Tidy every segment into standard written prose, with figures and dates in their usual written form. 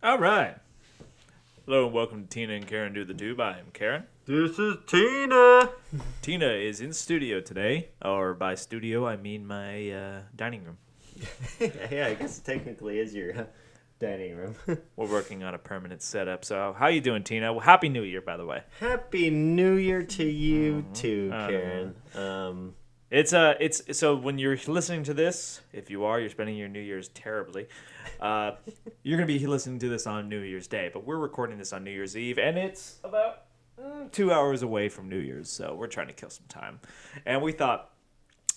All right. Hello and welcome to Tina and Karen Do the Tube. I am Karen. This is Tina. Tina is in studio today, or by studio I mean my dining room. Yeah, I guess it technically is your dining room. We're working on a permanent setup. So how you doing, Tina? Well, Happy New Year, by the way. Happy New Year to you too, Karen. It's so when you're listening to this, if you are, you're spending your New Year's terribly. You're gonna be listening to this on New Year's Day, but we're recording this on New Year's Eve, and it's about 2 hours away from New Year's, so we're trying to kill some time. And we thought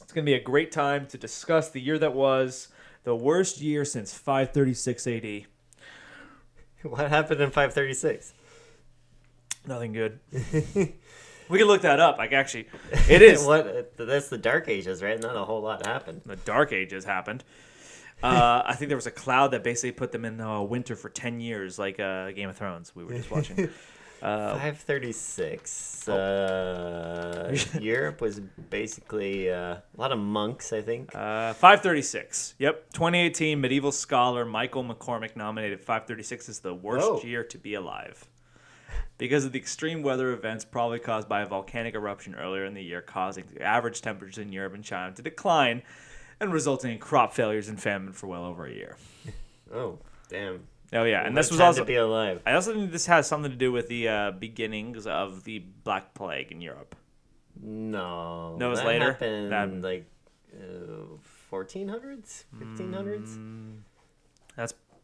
it's gonna be a great time to discuss the year that was, the worst year since 536 AD. What happened in 536? Nothing good. We can look that up. Like, actually, it is. What? That's the Dark Ages, right? Not a whole lot happened. The Dark Ages happened. I think there was a cloud that basically put them in winter for 10 years, like Game of Thrones. We were just watching. 536. Europe was basically a lot of monks, I think. 536. Yep. 2018 medieval scholar Michael McCormick nominated 536 as the worst year to be alive, because of the extreme weather events probably caused by a volcanic eruption earlier in the year, causing the average temperatures in Europe and China to decline and resulting in crop failures and famine for well over a year. Oh, damn. Oh, yeah. And this was time also... to be alive. I also think this has something to do with the beginnings of the Black Plague in Europe. No. No, it was that later? happened like 1400s? 1500s?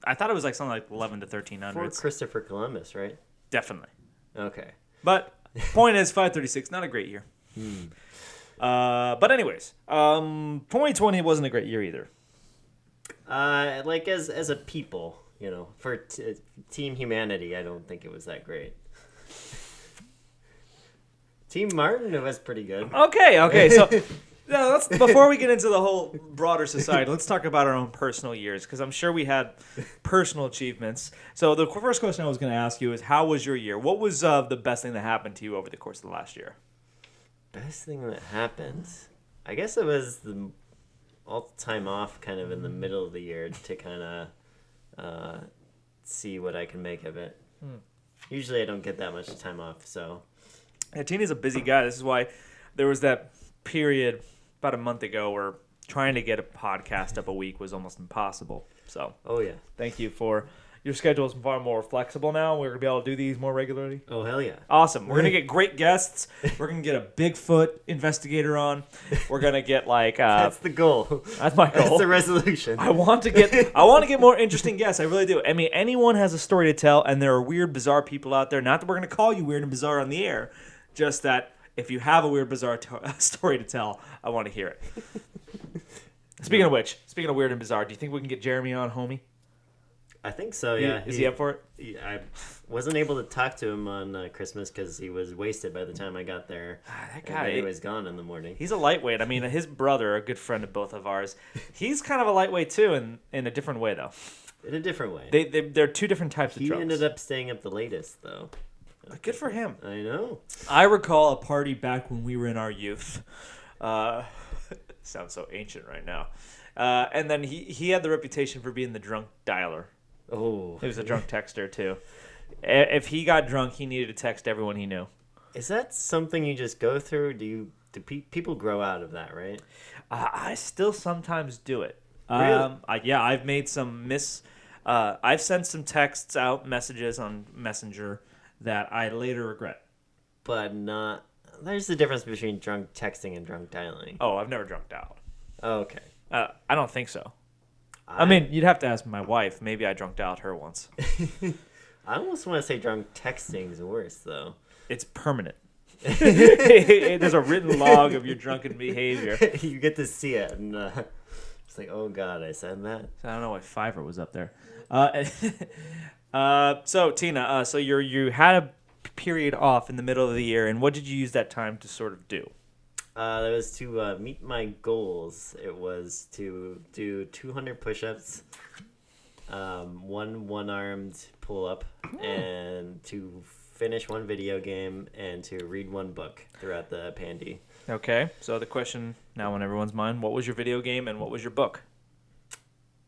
I thought it was like something like 11 to 1300s. Before Christopher Columbus, right? Definitely. Okay. But point is, 536, not a great year. But anyways, 2020 wasn't a great year either. Like as a people, you know, for Team Humanity, I don't think it was that great. Team Martin, it was pretty good. Okay. So let's before we get into the whole broader society, let's talk about our own personal years, because I'm sure we had personal achievements. So the first question I was going to ask you is, how was your year? What was the best thing that happened to you over the course of the last year? Best thing that happened, I guess it was all the time off kind of in the middle of the year to kind of see what I can make of it. Usually I don't get that much time off, so. Yeah, Tina's a busy guy. This is why there was that period about a month ago where trying to get a podcast up a week was almost impossible. So, oh yeah, thank you for your schedule is far more flexible now. We're gonna be able to do these more regularly. Oh hell yeah! Awesome. We're gonna get great guests. We're gonna get a Bigfoot investigator on. We're gonna get like that's the goal. That's my goal. That's the resolution. I want to get more interesting guests. I really do. I mean, anyone has a story to tell, and there are weird, bizarre people out there. Not that we're gonna call you weird and bizarre on the air, just that if you have a weird, bizarre story to tell, I want to hear it. Speaking of which, speaking of weird and bizarre, do you think we can get Jeremy on, homie? I think so, yeah. Is he up for it? I wasn't able to talk to him on Christmas because he was wasted by the time I got there. That guy, he was gone in the morning. He's a lightweight. I mean, his brother, a good friend of both of ours, he's kind of a lightweight too, in a different way, though. In a different way. They're two different types of drunks. He ended up staying up the latest, though. Good for him. I know. I recall a party back when we were in our youth. Sounds so ancient right now. And then he had the reputation for being the drunk dialer. Oh. He was a drunk texter, too. If he got drunk, he needed to text everyone he knew. Is that something you just go through? Do people grow out of that, right? I still sometimes do it. Really? I've made some I've sent some texts out, messages on Messenger that I later regret. But not... There's a difference between drunk texting and drunk dialing. Oh, I've never drunked out. Oh, okay. I don't think so. I mean, you'd have to ask my wife. Maybe I drunked out her once. I almost want to say drunk texting is worse, though. It's permanent. There's a written log of your drunken behavior. You get to see it, and it's like, oh god, I said that. I don't know why Fiverr was up there. So Tina, so you had a period off in the middle of the year, and what did you use that time to sort of do? That was to meet my goals. It was to do 200 push-ups, one-armed pull-up, and to finish one video game, and to read one book throughout the pandy. Okay, so the question now on everyone's mind, what was your video game and what was your book?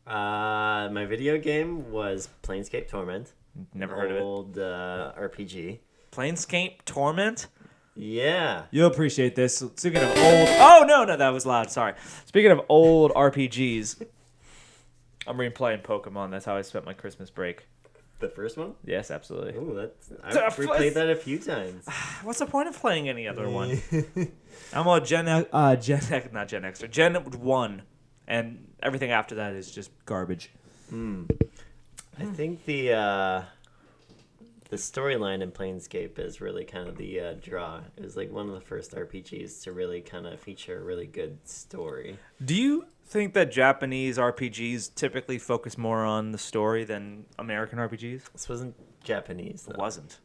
My video game was Planescape Torment. Never heard of it. Old RPG. Planescape Torment? Yeah. You'll appreciate this. Speaking of old... Oh, no, that was loud. Sorry. Speaking of old RPGs, I'm replaying Pokemon. That's how I spent my Christmas break. The first one? Yes, absolutely. Ooh, I've replayed that a few times. What's the point of playing any other one? I'm a Gen Xer, Gen 1, and everything after that is just garbage. I think the storyline in Planescape is really kind of the draw. It was like one of the first RPGs to really kind of feature a really good story. Do you think that Japanese RPGs typically focus more on the story than American RPGs? This wasn't Japanese, though. It wasn't.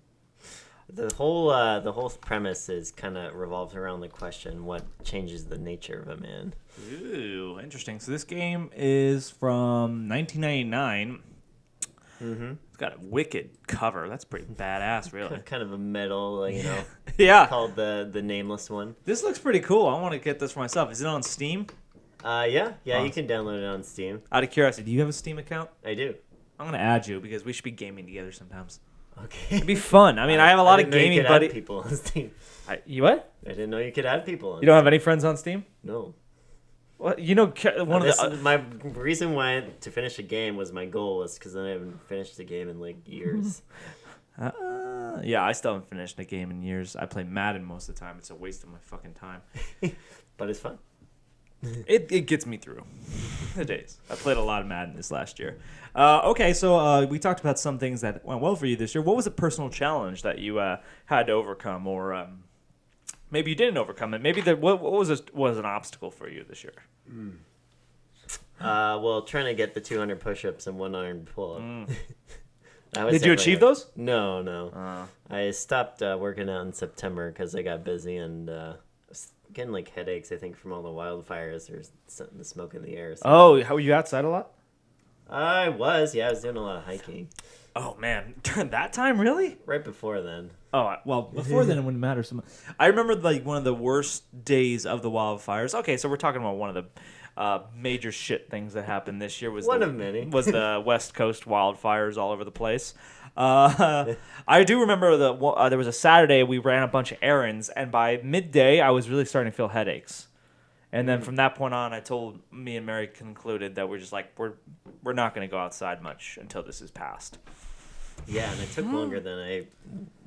The whole premise is kind of revolves around the question, what changes the nature of a man? Ooh, interesting. So this game is from 1999. Mm-hmm. It's got a wicked cover. That's pretty badass, really. Kind of a metal, Yeah. called the Nameless one. This looks pretty cool. I want to get this for myself. Is it on Steam? Yeah, Awesome. You can download it on Steam. Out of curiosity, do you have a Steam account? I do. I'm going to add you because we should be gaming together sometimes. Okay. It'd be fun. I mean, I have a lot of gaming buddies. People on Steam. You what? I didn't know you could add people on You don't have any friends on Steam? No. What? One of the... My reason why to finish a game was my goal was because I haven't finished the game in like years. Yeah, I still haven't finished a game in years. I play Madden most of the time. It's a waste of my fucking time. But it's fun. It gets me through the days. I played a lot of Madden this last year. Okay, so we talked about some things that went well for you this year. What was a personal challenge that you had to overcome, or maybe you didn't overcome it? Maybe what was an obstacle for you this year? Well, trying to get the 200 push-ups and 1 iron pull-up. Did you achieve those? No. I stopped working out in September because I got busy and was getting like headaches, I think, from all the wildfires or something, the smoke in the air. Oh, how were you outside a lot? I was doing a lot of hiking. Oh, man. During that time, really? Right before then. Oh, well, before then it wouldn't matter so much. I remember like one of the worst days of the wildfires. Okay, so we're talking about one of the major shit things that happened this year. Was one of many. Was the West Coast wildfires all over the place. I do remember there was a Saturday we ran a bunch of errands, and by midday I was really starting to feel headaches. And then from that point on, me and Mary concluded that we're just like, we're not going to go outside much until this is past. Yeah, and it took longer than I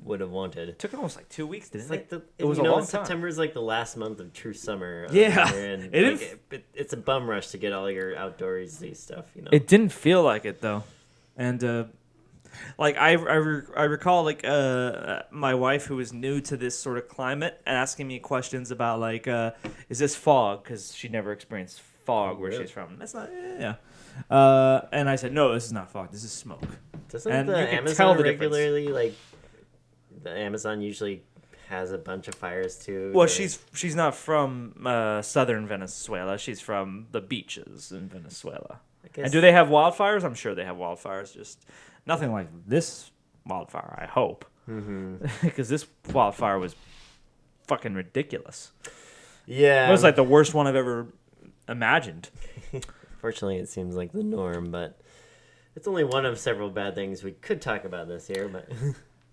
would have wanted. It took almost like 2 weeks, didn't it? It was a long time. September is like the last month of true summer. Yeah. And it's a bum rush to get all your outdoorsy stuff, It didn't feel like it, though. And, like, I recall, like, my wife, who was new to this sort of climate, asking me questions about, like, is this fog? Because she never experienced fog where she's from. That's not, yeah. And I said, no, this is not fog. This is smoke. Doesn't the Amazon regularly, like, the Amazon usually has a bunch of fires, too? Well, she's not from southern Venezuela. She's from the beaches in Venezuela. And do they have wildfires? I'm sure they have wildfires, just nothing like this wildfire, I hope. Because this wildfire was fucking ridiculous. Yeah. It was like the worst one I've ever imagined. Fortunately, it seems like the norm, but it's only one of several bad things we could talk about this year. But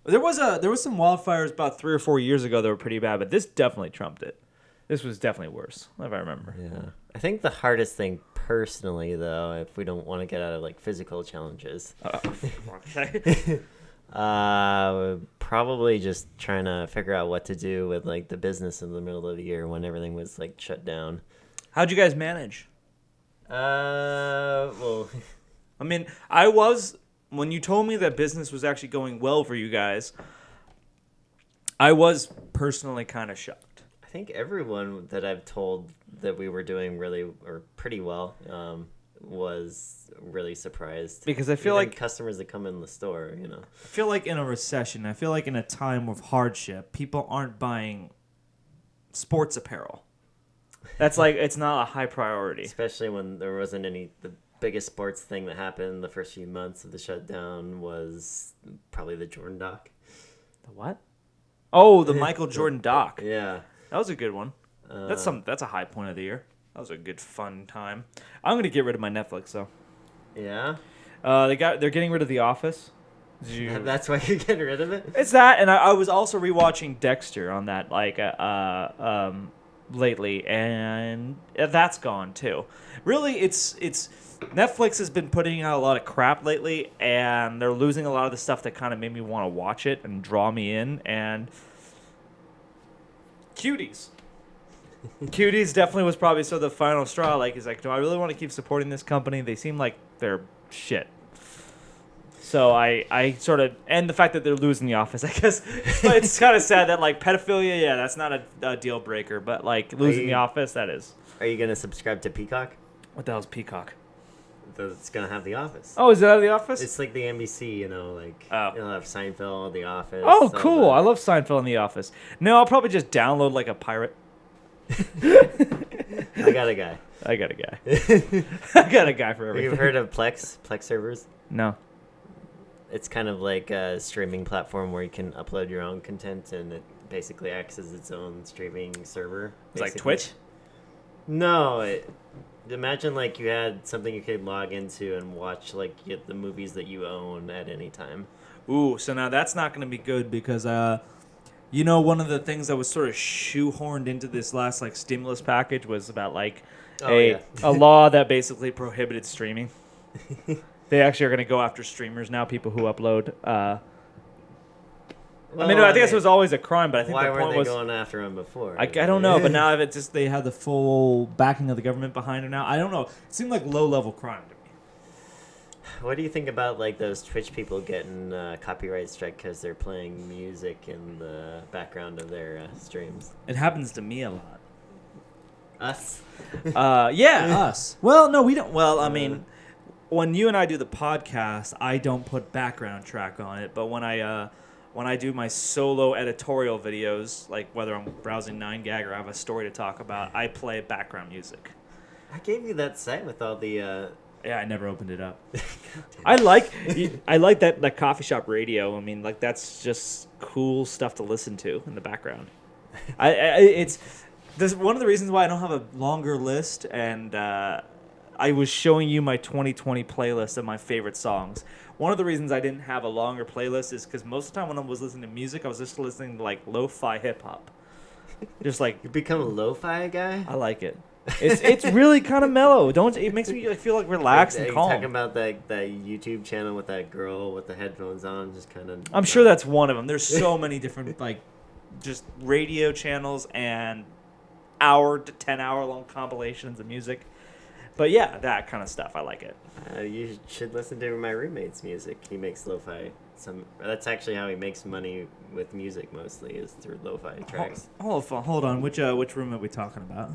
there was some wildfires about 3 or 4 years ago that were pretty bad, but this definitely trumped it. This was definitely worse, if I remember. Yeah. I think the hardest thing personally, though, if we don't want to get out of like physical challenges, okay. probably just trying to figure out what to do with like the business in the middle of the year when everything was like shut down. How'd you guys manage? Well, I mean, when you told me that business was actually going well for you guys, I was personally kind of shocked. I think everyone that I've told that we were doing really or pretty well was really surprised. Because I feel even like customers that come in the store, I feel like in a recession, I feel like in a time of hardship, people aren't buying sports apparel. That's like, it's not a high priority. Especially when there wasn't the biggest sports thing that happened the first few months of the shutdown was probably the Jordan doc. The what? Oh, the Michael Jordan doc. Yeah. That was a good one. That's a high point of the year. That was a good fun time. I'm going to get rid of my Netflix, though. Yeah. They're getting rid of The Office. That's why you're getting rid of it? It's that, and I was also rewatching Dexter on that lately, and that's gone too. Really, it's Netflix has been putting out a lot of crap lately, and they're losing a lot of the stuff that kind of made me want to watch it and draw me in. And Cuties definitely was probably the final straw. Like, he's like, do I really want to keep supporting this company? They seem like they're shit. So I sort of, and the fact that they're losing The Office, I guess, but it's kind of sad that, like, pedophilia, yeah, that's not a deal breaker, but, like, losing The Office, that is. Are you going to subscribe to Peacock? What the hell's Peacock? It's going to have The Office. Oh, is it out of The Office? It's like the NBC, it'll have Seinfeld, The Office. Oh, cool. I love Seinfeld and The Office. No, I'll probably just download, like, a pirate. I got a guy. I got a guy for everything. You've heard of Plex servers? No. It's kind of like a streaming platform where you can upload your own content, and it basically acts as its own streaming server. It's like Twitch? No. Imagine like you had something you could log into and watch like the movies that you own at any time. Ooh, so now that's not going to be good because, one of the things that was sort of shoehorned into this last like stimulus package was about like a law that basically prohibited streaming. They actually are going to go after streamers now, people who upload. I guess it was always a crime, but I think why the point weren't was they going after him before? I don't know, but now they have the full backing of the government behind them now. I don't know. It seemed like low-level crime to me. What do you think about like those Twitch people getting copyright strike because they're playing music in the background of their streams? It happens to me a lot. Us? Yeah, us. Well, no, we don't. Well, I mean, when you and I do the podcast, I don't put background track on it. But when I do my solo editorial videos, like whether I'm browsing 9gag or I have a story to talk about, I play background music. I gave you that site with all the. Yeah, I never opened it up. I like that coffee shop radio. I mean, like that's just cool stuff to listen to in the background. It's one of the reasons why I don't have a longer list, and I was showing you my 2020 playlist of my favorite songs. One of the reasons I didn't have a longer playlist is because most of the time when I was listening to music, I was just listening to like lo-fi hip hop. Just like you become a lo-fi guy. I like it. It's really kind of mellow. It makes me feel like relaxed and calm. Talking about that YouTube channel with that girl with the headphones on, just kind of. I'm sure that's one of them. There's so many different like, just radio channels and hour to 10-hour long compilations of music. But yeah, that kind of stuff. I like it. You should listen to my roommate's music. He makes lo-fi. That's actually how he makes money with music mostly, is through lo-fi tracks. Hold on. Which roommate are we talking about?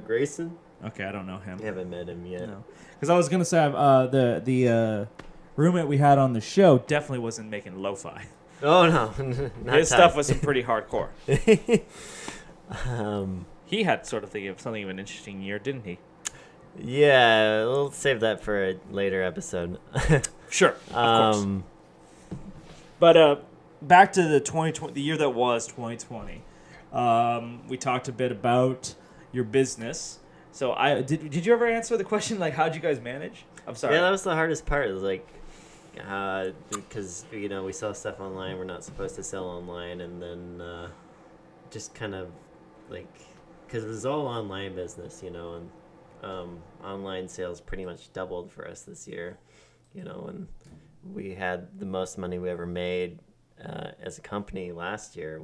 Grayson. Okay, I don't know him. I haven't met him yet. No, because I was gonna say the roommate we had on the show definitely wasn't making lo-fi. Oh no, his stuff was some pretty hardcore. Um, He had something of an interesting year, didn't he? Yeah, we'll save that for a later episode. Sure, of course. But back to the 2020, the year that was 2020. We talked a bit about your business. So did you ever answer the question like how'd you guys manage? I'm sorry. Yeah, that was the hardest part. It was like because we sell stuff online we're not supposed to sell online, and then just kind of like because it was all online business, and online sales pretty much doubled for us this year, and we had the most money we ever made as a company last year,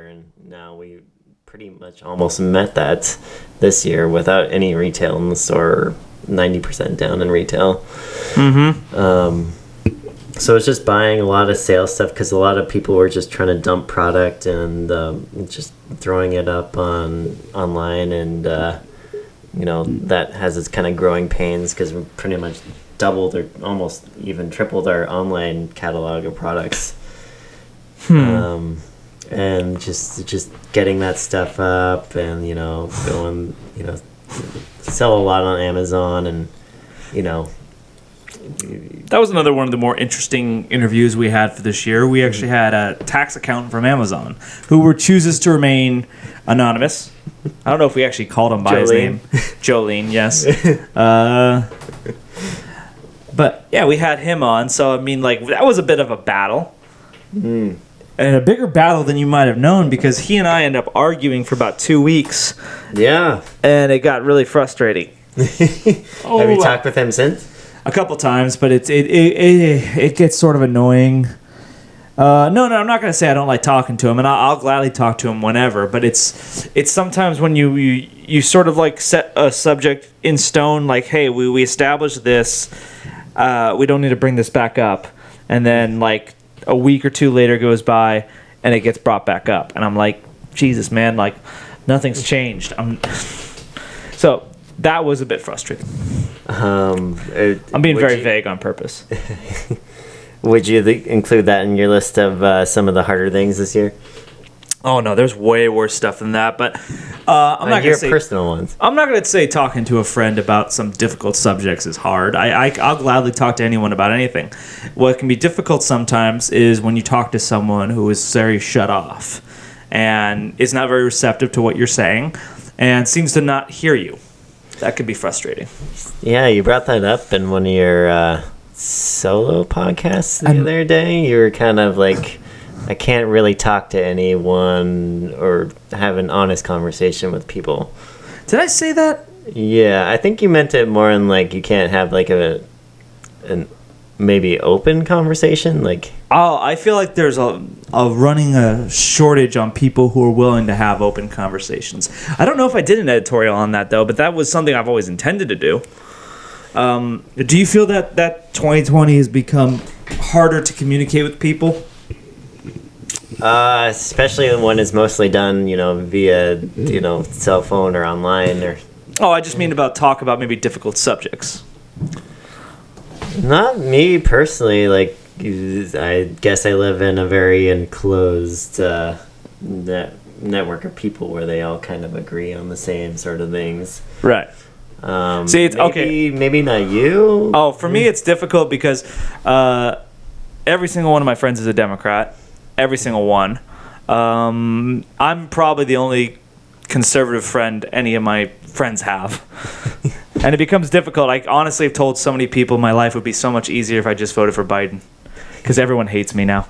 and now we pretty much almost met that this year without any retail in the store, 90% down in retail. Mm-hmm. So it's just buying a lot of sales stuff because a lot of people were just trying to dump product and just throwing it up online, and that has its kind of growing pains because we pretty much doubled or almost even tripled our online catalog of products. And just getting that stuff up and going sell a lot on Amazon, and that was another one of the more interesting interviews we had for this year. We actually had a tax accountant from Amazon who chooses to remain anonymous. I don't know if we actually called him by his name. Jolene, yes. But yeah, we had him on, so I mean, like, that was a bit of a battle. Mm. And a bigger battle than you might have known, because he and I ended up arguing for about 2 weeks. Yeah. And it got really frustrating. Have you talked with him since? A couple times, but it gets sort of annoying. No, I'm not gonna say I don't like talking to him, and I'll gladly talk to him whenever. But it's sometimes when you sort of like set a subject in stone, like, hey, we established this, we don't need to bring this back up, and then like a week or two later goes by, and it gets brought back up, and I'm like, Jesus, man, like nothing's changed. So that was a bit frustrating. I'm being very vague on purpose. Would you include that in your list of some of the harder things this year? Oh no, there's way worse stuff than that. But I'm not gonna say personal ones. I'm not gonna say talking to a friend about some difficult subjects is hard. I'll gladly talk to anyone about anything. What can be difficult sometimes is when you talk to someone who is very shut off and is not very receptive to what you're saying and seems to not hear you. That could be frustrating. Yeah, you brought that up in one of your solo podcasts the other day. You were kind of like, I can't really talk to anyone or have an honest conversation with people. Did I say that? Yeah, I think you meant it more in like you can't have like an maybe open conversation. Like, oh, I feel like there's a running a shortage on people who are willing to have open conversations. I don't know if I did an editorial on that though, but that was something I've always intended to do. Do you feel that 2020 has become harder to communicate with people? Especially when it's mostly done, via, cell phone or online or. Oh, I just mean talk about maybe difficult subjects. Not me personally. Like, I guess I live in a very enclosed network of people where they all kind of agree on the same sort of things. Right. See, it's okay. Maybe not you. Oh, for me, it's difficult because every single one of my friends is a Democrat. Every single one. I'm probably the only conservative friend any of my friends have. And it becomes difficult. I honestly have told so many people my life would be so much easier if I just voted for Biden. Because everyone hates me now.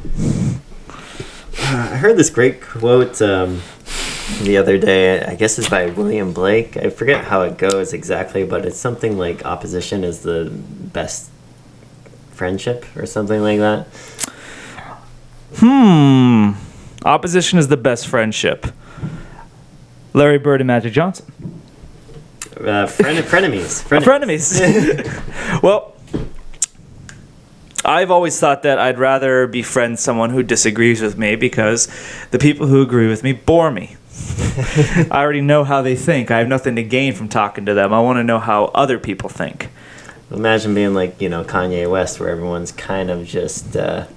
I heard this great quote the other day. I guess it's by William Blake. I forget how it goes exactly, but it's something like opposition is the best friendship or something like that. Opposition is the best friendship. Larry Bird and Magic Johnson. Frenemies. Frenemies. Well, I've always thought that I'd rather befriend someone who disagrees with me because the people who agree with me bore me. I already know how they think. I have nothing to gain from talking to them. I want to know how other people think. Imagine being like, Kanye West, where everyone's kind of just... oh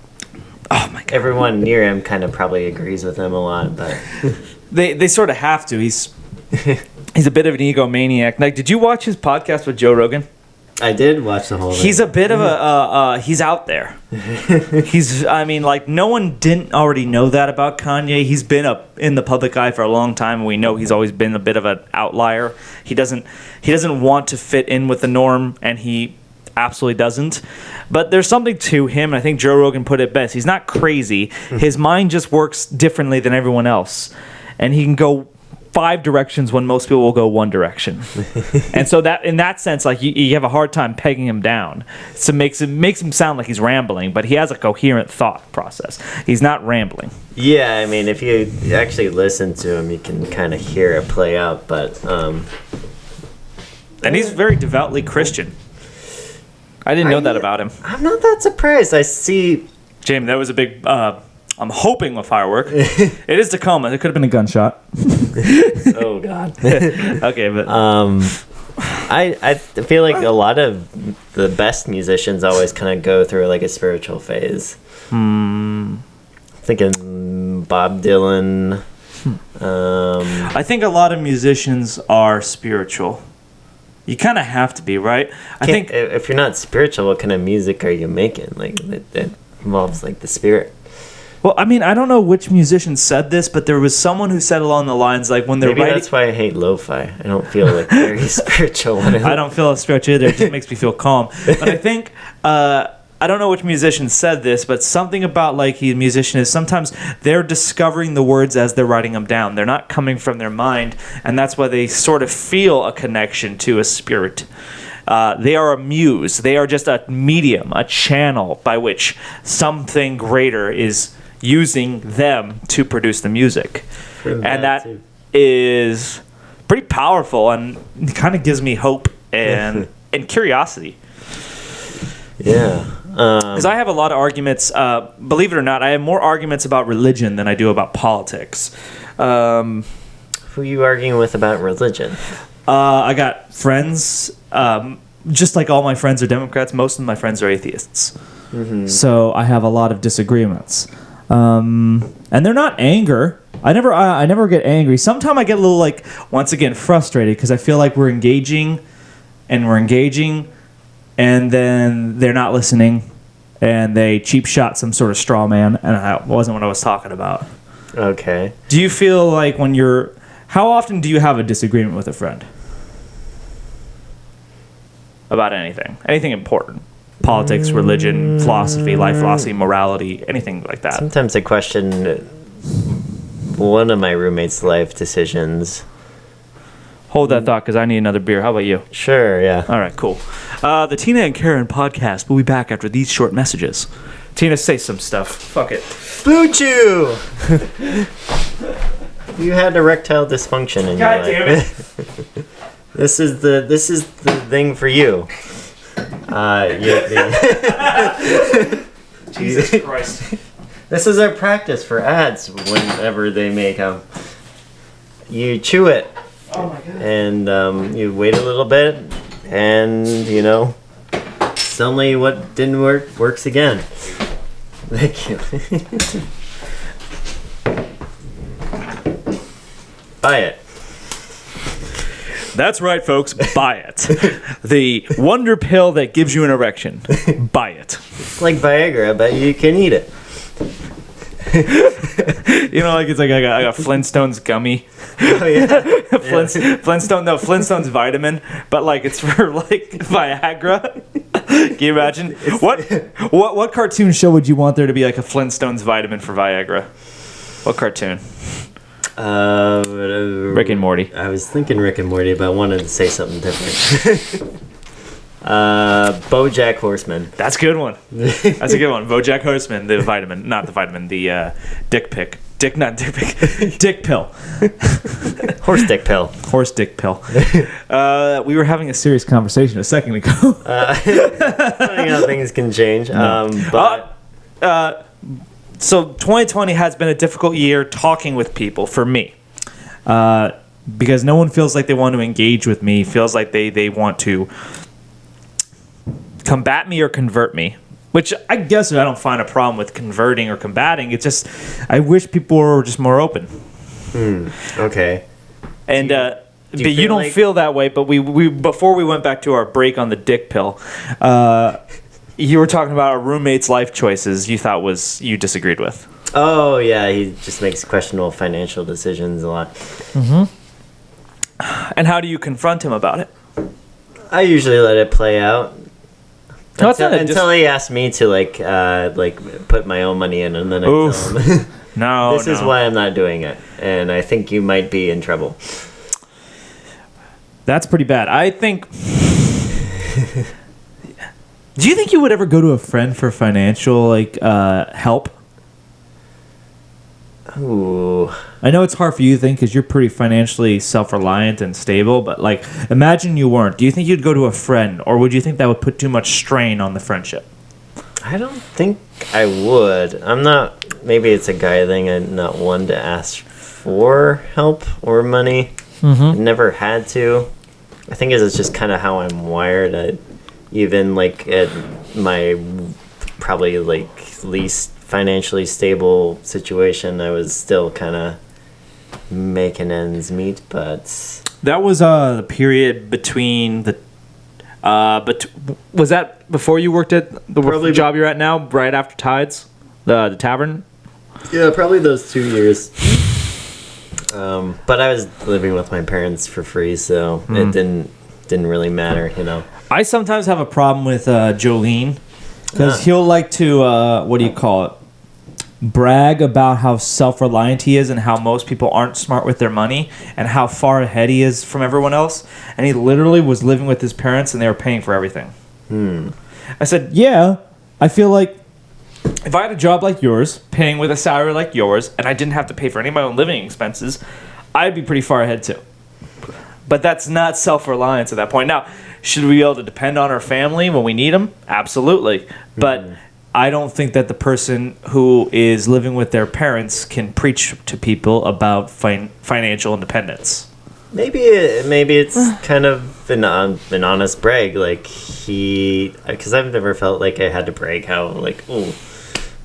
my God. Everyone near him kind of probably agrees with him a lot, but... They sort of have to. He's a bit of an egomaniac. Like, did you watch his podcast with Joe Rogan? I did watch the whole thing. He's a bit of a he's out there. No one didn't already know that about Kanye. He's been up in the public eye for a long time, and we know he's always been a bit of an outlier. He doesn't want to fit in with the norm, and he absolutely doesn't. But there's something to him, and I think Joe Rogan put it best. He's not crazy. His mind just works differently than everyone else, and he can go 5 directions when most people will go 1 direction. And so that in that sense, like you have a hard time pegging him down. So makes him sound like he's rambling, but he has a coherent thought process. He's not rambling. Yeah, I mean, if you actually listen to him, you can kind of hear it play out. But and he's very devoutly Christian. I didn't know that about him. I'm not that surprised. I see. Jamie, that was a big. I'm hoping a firework. It is Tacoma. It could have been a gunshot. Oh God. Okay, but I feel like a lot of the best musicians always kind of go through like a spiritual phase. Thinking Bob Dylan. I think a lot of musicians are spiritual. You kind of have to be, right? I think if you're not spiritual, what kind of music are you making? Like that involves like the spirit. Well, I mean, I don't know which musician said this, but there was someone who said along the lines like when they're Maybe writing. that's why I hate lo-fi. I don't feel like very spiritual. I don't feel spiritual either. It just makes me feel calm. But I think I don't know which musician said this, but something about like a musician is sometimes they're discovering the words as they're writing them down. They're not coming from their mind, and that's why they sort of feel a connection to a spirit. They are a muse. They are just a medium, a channel by which something greater is using them to produce the music. And that is pretty powerful and kind of gives me hope and curiosity. Yeah. Because I have a lot of arguments, believe it or not, I have more arguments about religion than I do about politics. Who are you arguing with about religion? I got friends, just like all my friends are Democrats, most of my friends are atheists. Mm-hmm. So I have a lot of disagreements. And they're not anger. I never get angry. Sometimes I get a little, like, once again, frustrated because I feel like we're engaging, and then they're not listening, and they cheap shot some sort of straw man, and that wasn't what I was talking about. Okay. Do you feel like how often do you have a disagreement with a friend? About anything important. Politics, religion, philosophy, life philosophy, morality, anything like that. Sometimes I question one of my roommate's life decisions. Hold that thought, because I need another beer. How about you? Sure, yeah. All right, cool. The Tina and Karen podcast will be back after these short messages. Tina, say some stuff. Fuck it. Blue Chew! You had erectile dysfunction in God your life. damn it. This is the thing for you. Jesus Christ. This is our practice for ads whenever they make them. You chew it. Oh my God. And you wait a little bit, and suddenly what didn't work works again. Thank you. Buy it. That's right, folks. Buy it. The wonder pill that gives you an erection. Buy it. It's like Viagra, but you can eat it. Like it's like I got Flintstones gummy. Oh yeah. Flintstones vitamin, but like it's for like Viagra. Can you imagine? What cartoon show would you want there to be like a Flintstones vitamin for Viagra? What cartoon? Rick and Morty. I was thinking Rick and Morty, but I wanted to say something different. BoJack Horseman. That's a good one. That's a good one. BoJack Horseman, the vitamin, not the vitamin, the dick pill. Dick pill. Horse dick pill. Horse dick pill. We were having a serious conversation a second ago. Funny how things can change. No. So 2020 has been a difficult year talking with people for me. Because no one feels like they want to engage with me, feels like they want to combat me or convert me. Which I guess I don't find a problem with converting or combating. It's just I wish people were just more open. Okay. And but you don't feel that way. But we before we went back to our break on the dick pill, you were talking about a roommate's life choices. You disagreed with. Oh yeah, he just makes questionable financial decisions a lot. Mm-hmm. And how do you confront him about it? I usually let it play out. No, until he asked me to like put my own money in, and then I tell him, this is why I'm not doing it, and I think you might be in trouble. That's pretty bad. I think. Do you think you would ever go to a friend for financial help? Ooh. I know it's hard for you to think because you're pretty financially self-reliant and stable, but like, imagine you weren't. Do you think you'd go to a friend, or would you think that would put too much strain on the friendship? I don't think I would. I'm not. Maybe it's a guy thing. I'm not one to ask for help or money. Mm-hmm. I never had to. I think it's just kind of how I'm wired. Even like at my probably like least financially stable situation, I was still kind of making ends meet. But that was the period between the but was that before you worked at the job you're at now, right after Tides, the tavern? Yeah, probably those 2 years. But I was living with my parents for free, so it didn't really matter, you know. I sometimes have a problem with Jolene because he'll like to what do you call it? Brag about how self-reliant he is and how most people aren't smart with their money and how far ahead he is from everyone else. And he literally was living with his parents and they were paying for everything. I said, yeah, I feel like if I had a job like yours, paying with a salary like yours, and I didn't have to pay for any of my own living expenses, I'd be pretty far ahead too. But that's not self-reliance at that point. Now, should we be able to depend on our family when we need them? Absolutely. But I don't think that the person who is living with their parents can preach to people about financial independence. Maybe it's kind of an honest brag, like because I've never felt like I had to brag how like, oh,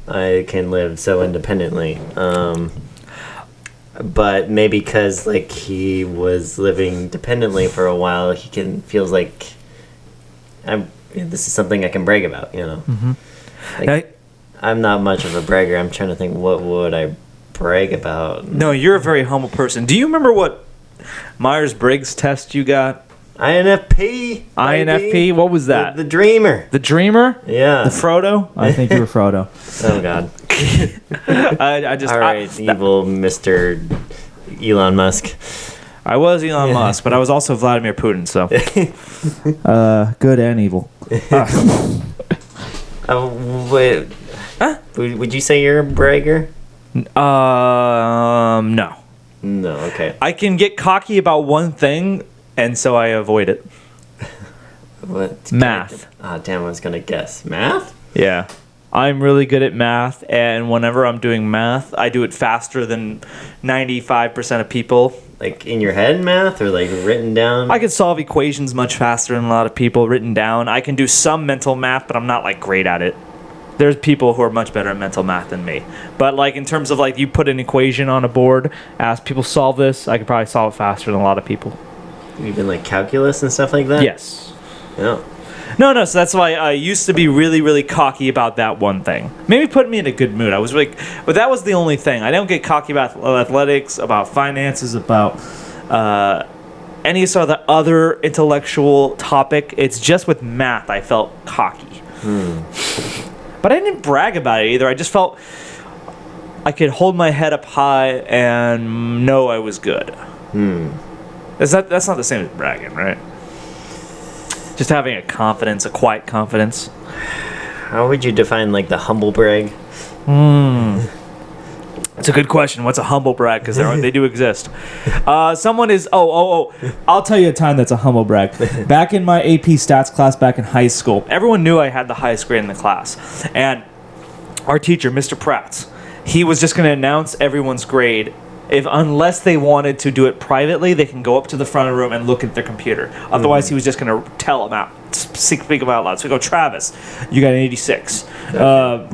I can live so independently. But maybe because like he was living dependently for a while, feels like this is something I can brag about, you know. Like, I'm not much of a bragger. I'm trying to think, what would I brag about? No, you're a very humble person. Do you remember what Myers-Briggs test you got? INFP. INFP? What was that? The Dreamer. The Dreamer? Yeah. The Frodo? I think you were Frodo. Oh, God. I just... All right, evil Mr. Elon Musk. I was Elon Musk, but I was also Vladimir Putin, so... good and evil. Wait. Huh? Would you say you're a bragger? No. No, okay. I can get cocky about one thing, and so I avoid it. What? Math. Damn, I was going to guess. Math? Yeah. I'm really good at math, and whenever I'm doing math, I do it faster than 95% of people. Like in your head math or like written down? I can solve equations much faster than a lot of people written down. I can do some mental math, but I'm not like great at it. There's people who are much better at mental math than me. But like in terms of like you put an equation on a board, ask people solve this, I could probably solve it faster than a lot of people. Even like calculus and stuff like that? Yes. Yeah. No, so that's why I used to be really, really cocky about that one thing. Maybe put me in a good mood. I was like, but that was the only thing. I don't get cocky about athletics, about finances, about any sort of the other intellectual topic. It's just with math I felt cocky. But I didn't brag about it either. I just felt I could hold my head up high and know I was good. That's not the same as bragging, right? Just having a confidence, a quiet confidence. How would you define like the humble brag? That's a good question. What's a humble brag? Because they do exist. Someone is... Oh. I'll tell you a time that's a humble brag. Back in my AP stats class back in high school, everyone knew I had the highest grade in the class. And our teacher, Mr. Pratt, he was just going to announce everyone's grade. Unless they wanted to do it privately, they can go up to the front of the room and look at their computer. Otherwise, he was just going to tell them out, speak them out loud. So we go, Travis, you got an 86.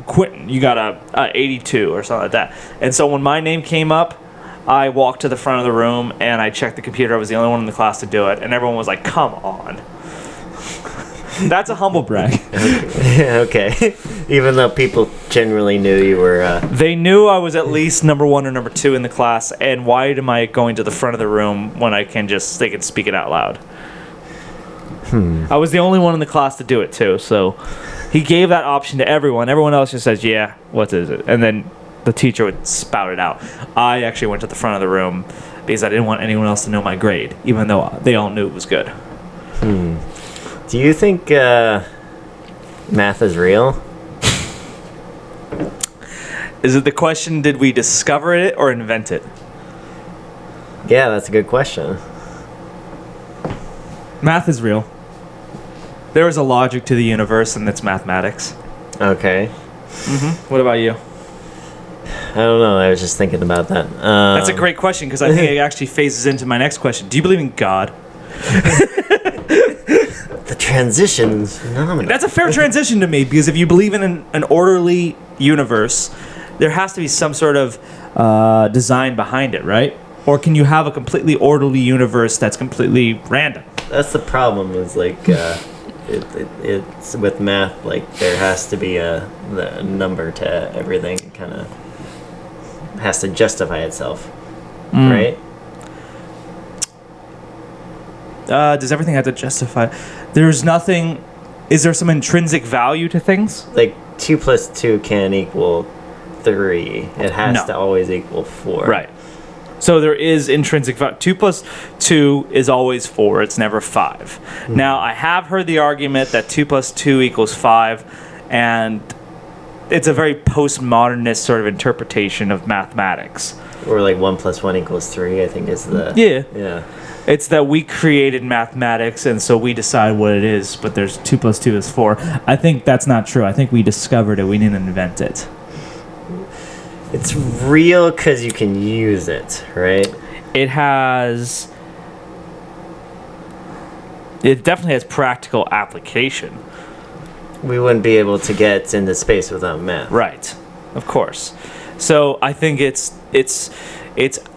Quentin, you got a 82 or something like that. And so when my name came up, I walked to the front of the room and I checked the computer. I was the only one in the class to do it. And everyone was like, come on. That's a humble brag. Okay. Even though people generally knew you were... They knew I was at least number 1 or number 2 in the class, and why am I going to the front of the room when they can speak it out loud? I was the only one in the class to do it, too, so he gave that option to everyone. Everyone else just says, yeah, what is it? And then the teacher would spout it out. I actually went to the front of the room because I didn't want anyone else to know my grade, even though they all knew it was good. Do you think math is real? Is it the question, did we discover it or invent it? Yeah, that's a good question. Math is real. There is a logic to the universe, and it's mathematics. Okay. What about you? I don't know. I was just thinking about that. That's a great question, because I think it actually phases into my next question. Do you believe in God? The transition is phenomenal. That's a fair transition to me, because if you believe in an orderly universe, there has to be some sort of design behind it, right? Or can you have a completely orderly universe that's completely random? That's the problem, is like it's with math, like there has to be the number to everything, kind of. has to justify itself, right? Does everything have to justify? There's nothing. Is there some intrinsic value to things? Like 2 + 2 can't equal 3. It has to always equal 4. Right. So there is intrinsic value. 2 + 2 is always 4. It's never 5. Now, I have heard the argument that 2 + 2 = 5, and it's a very postmodernist sort of interpretation of mathematics. Or like 1 + 1 = 3, I think is the... Yeah. It's that we created mathematics, and so we decide what it is, but there's 2 + 2 is 4. I think that's not true. I think we discovered it. We didn't invent it. It's real because you can use it, right? It definitely has practical application. We wouldn't be able to get into space without math. Right, of course. So I think it's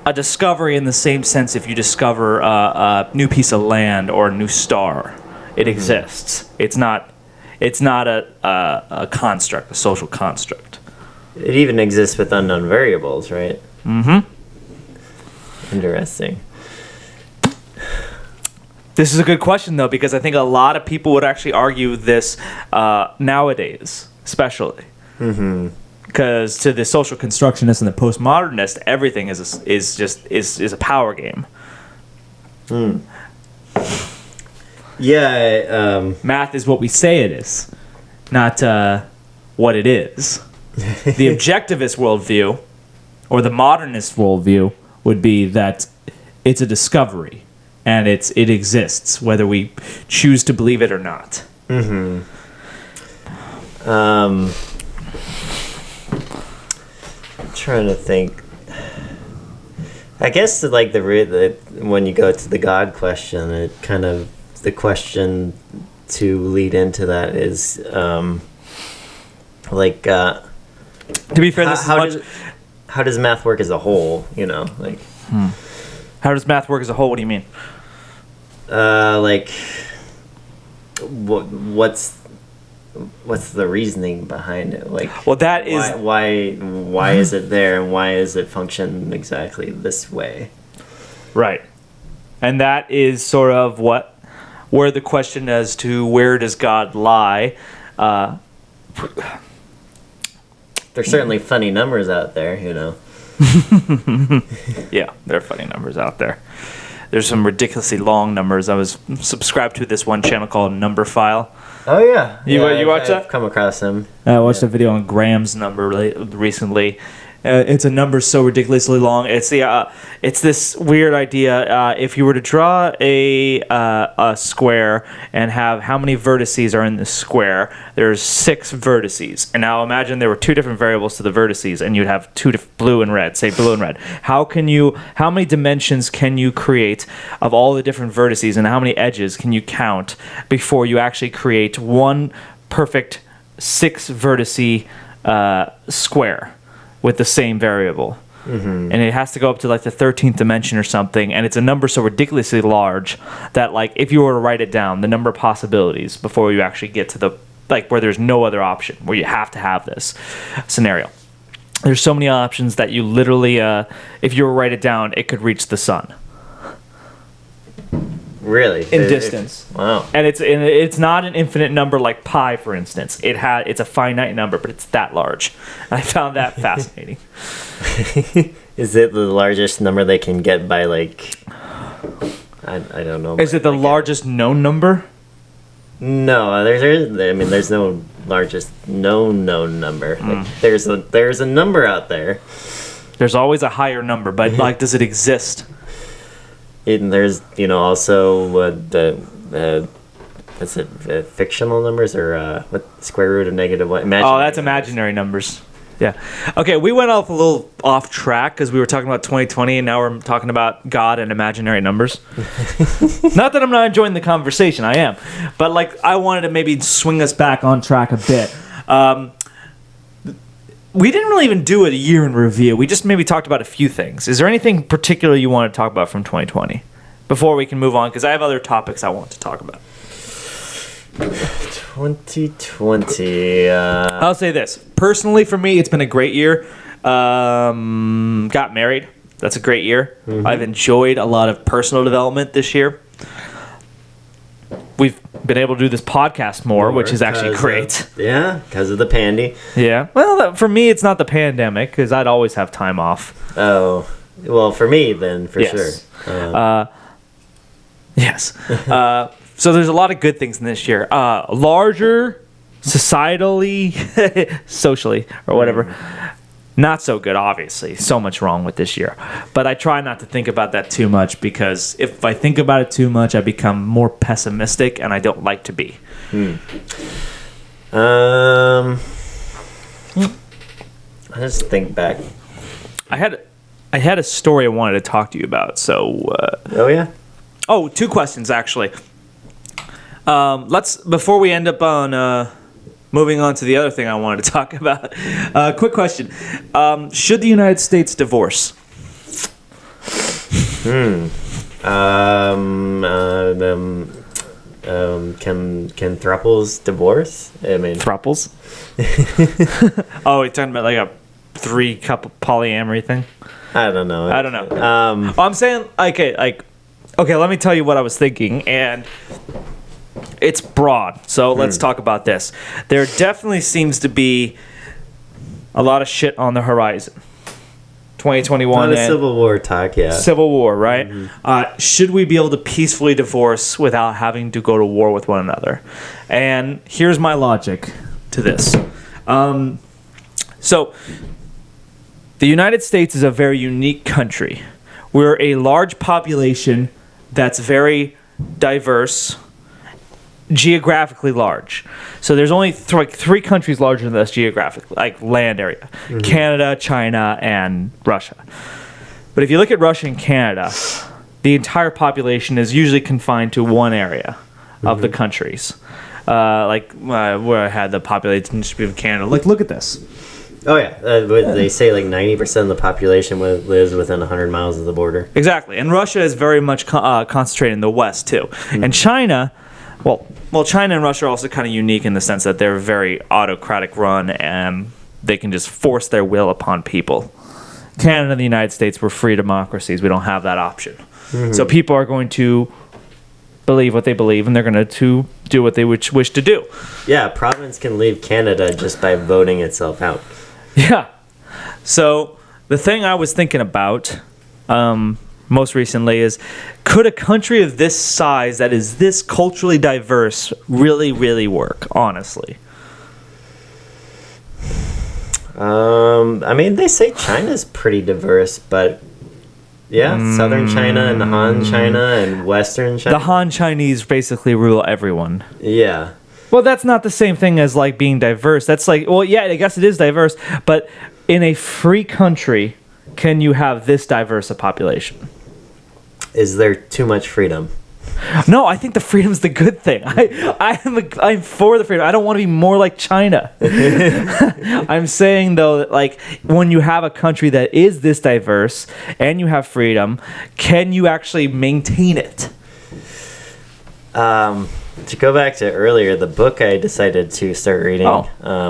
a discovery in the same sense if you discover a new piece of land or a new star. It exists. It's not a construct, a social construct. It even exists with unknown variables, right? Mm-hmm. Interesting. This is a good question, though, because I think a lot of people would actually argue this nowadays, especially. Mm-hmm. Because to the social constructionist and the postmodernist, everything is a power game. Yeah. Math is what we say it is, not what it is. The objectivist worldview, or the modernist worldview, would be that it's a discovery, and it exists, whether we choose to believe it or not. Mm-hmm. Trying to think. I guess like the when you go to the God question, it kind of the question to lead into that is like to be fair, how does math work as a whole? You know, like how does math work as a whole? What do you mean? Like what's the reasoning behind it? Like, well, that is why is it there, and why is it function exactly this way? Right, and that is sort of where the question as to where does God lie. There's certainly funny numbers out there, you know. Yeah, there are funny numbers out there. There's some ridiculously long numbers. I was subscribed to this one channel called Number File. Oh yeah, you watch that? I've come across him. I watched a video on Graham's number recently. It's a number so ridiculously long. It's this weird idea. If you were to draw a square and have how many vertices are in the square, there's 6 vertices. And now imagine there were 2 different variables to the vertices, and you'd have 2 blue and red. Say blue and red. How many dimensions can you create of all the different vertices, and how many edges can you count before you actually create one perfect 6 vertice square with the same variable? And it has to go up to like the 13th dimension or something, and it's a number so ridiculously large that, like, if you were to write it down, the number of possibilities before you actually get to the, like, where there's no other option, where you have to have this scenario. There's so many options that you literally, if you were to write it down, it could reach the sun. Really? In distance. Wow. And it's not an infinite number like pi, for instance. It's a finite number, but it's that large. I found that fascinating. Is it the largest number they can get by, like, I don't know. Is it the largest known number? No, there's no largest known number. Like, there's a number out there. There's always a higher number, but like, does it exist? And there's, also fictional numbers, or what, square root of -1? That's imaginary numbers. Yeah. Okay, we went a little off track because we were talking about 2020, and now we're talking about God and imaginary numbers. Not that I'm not enjoying the conversation, I am. But, like, I wanted to maybe swing us back on track a bit. We didn't really even do a year in review. We just maybe talked about a few things. Is there anything particular you want to talk about from 2020 before we can move on? Because I have other topics I want to talk about. 2020. I'll say this. Personally, for me, it's been a great year. Got married. That's a great year. I've enjoyed a lot of personal development this year. We've been able to do this podcast more, which is actually great. Because of the pandy. Yeah. Well, for me, it's not the pandemic because I'd always have time off. Oh, well, for me then, for sure. Yes. So there's a lot of good things in this year. Larger, societally, socially, or whatever. Not so good, obviously. So much wrong with this year. But I try not to think about that too much because if I think about it too much, I become more pessimistic, and I don't like to be. I just think back. I had a story I wanted to talk to you about. So. Oh yeah. Oh, 2 questions actually. Before we end up on moving on to the other thing I wanted to talk about. Quick question: should the United States divorce? Can thruples divorce? I mean, Thruples? Oh, you're talking about like a 3-couple polyamory thing? I don't know. I'm saying okay, let me tell you what I was thinking, and it's broad, so let's talk about this. There definitely seems to be a lot of shit on the horizon. 2021. Not a Civil War talk, yeah. Civil War, right? Should we be able to peacefully divorce without having to go to war with one another? And here's my logic to this. So, the United States is a very unique country. We're a large population that's very diverse, geographically large. So there's only 3 countries larger than us geographically, like land area. Canada, China, and Russia. But if you look at Russia and Canada, the entire population is usually confined to one area of the countries. Where I had the population of Canada. Like, look at this. Oh yeah, they say like 90% of the population lives within 100 miles of the border. Exactly, and Russia is very much concentrated in the west too. And China, well, China and Russia are also kind of unique in the sense that they're very autocratic run and they can just force their will upon people. Canada and the United States, we're free democracies. We don't have that option. So people are going to believe what they believe, and they're going to do what they wish to do. Yeah, a province can leave Canada just by voting itself out. Yeah. So the thing I was thinking about most recently is, could a country of this size that is this culturally diverse really, really work, honestly? I mean, they say China's pretty diverse, but yeah, Southern China and Han China and Western China. The Han Chinese basically rule everyone. Yeah. Well, that's not the same thing as like being diverse. That's like, well, yeah, I guess it is diverse, but in a free country, can you have this diverse a population? Is there too much freedom? No, I think the freedom's the good thing. I'm for the freedom. I don't want to be more like China. I'm saying though that like when you have a country that is this diverse and you have freedom, can you actually maintain it? To go back to earlier, the book I decided to start reading,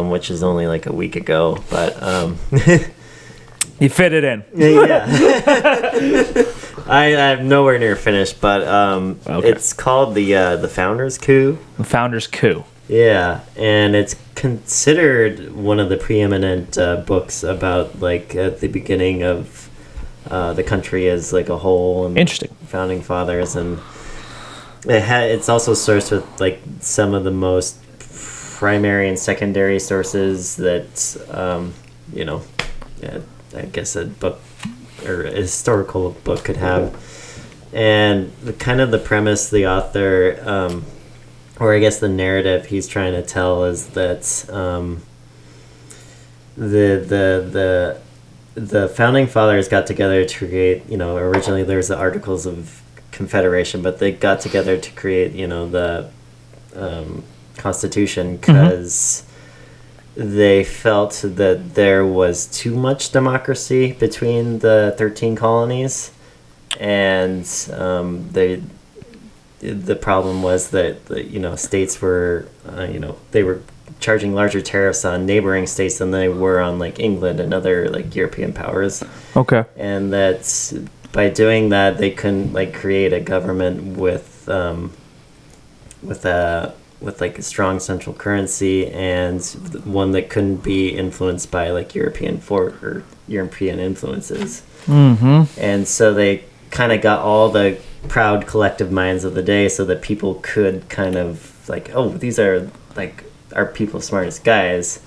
which is only like a week ago, but you fit it in. Yeah. I'm nowhere near finished, but it's called the Founders Coup. The Founders Coup. Yeah, and it's considered one of the preeminent books about like the beginning of the country as like a whole. And interesting. Founding fathers, and it's also sourced with like some of the most primary and secondary sources that I guess a book or a historical book could have. And the premise the author or I guess the narrative he's trying to tell is that the founding fathers got together to create, originally there's the Articles of Confederation, but they got together to create, the Constitution because they felt that there was too much democracy between the 13 colonies, and the problem was that states were they were charging larger tariffs on neighboring states than they were on like England and other like European powers. Okay. And that by doing that they couldn't like create a government with like a strong central currency and one that couldn't be influenced by like European influences. Mm-hmm. And so they kind of got all the proud collective minds of the day so that people could kind of like, oh, these are like our people's smartest guys,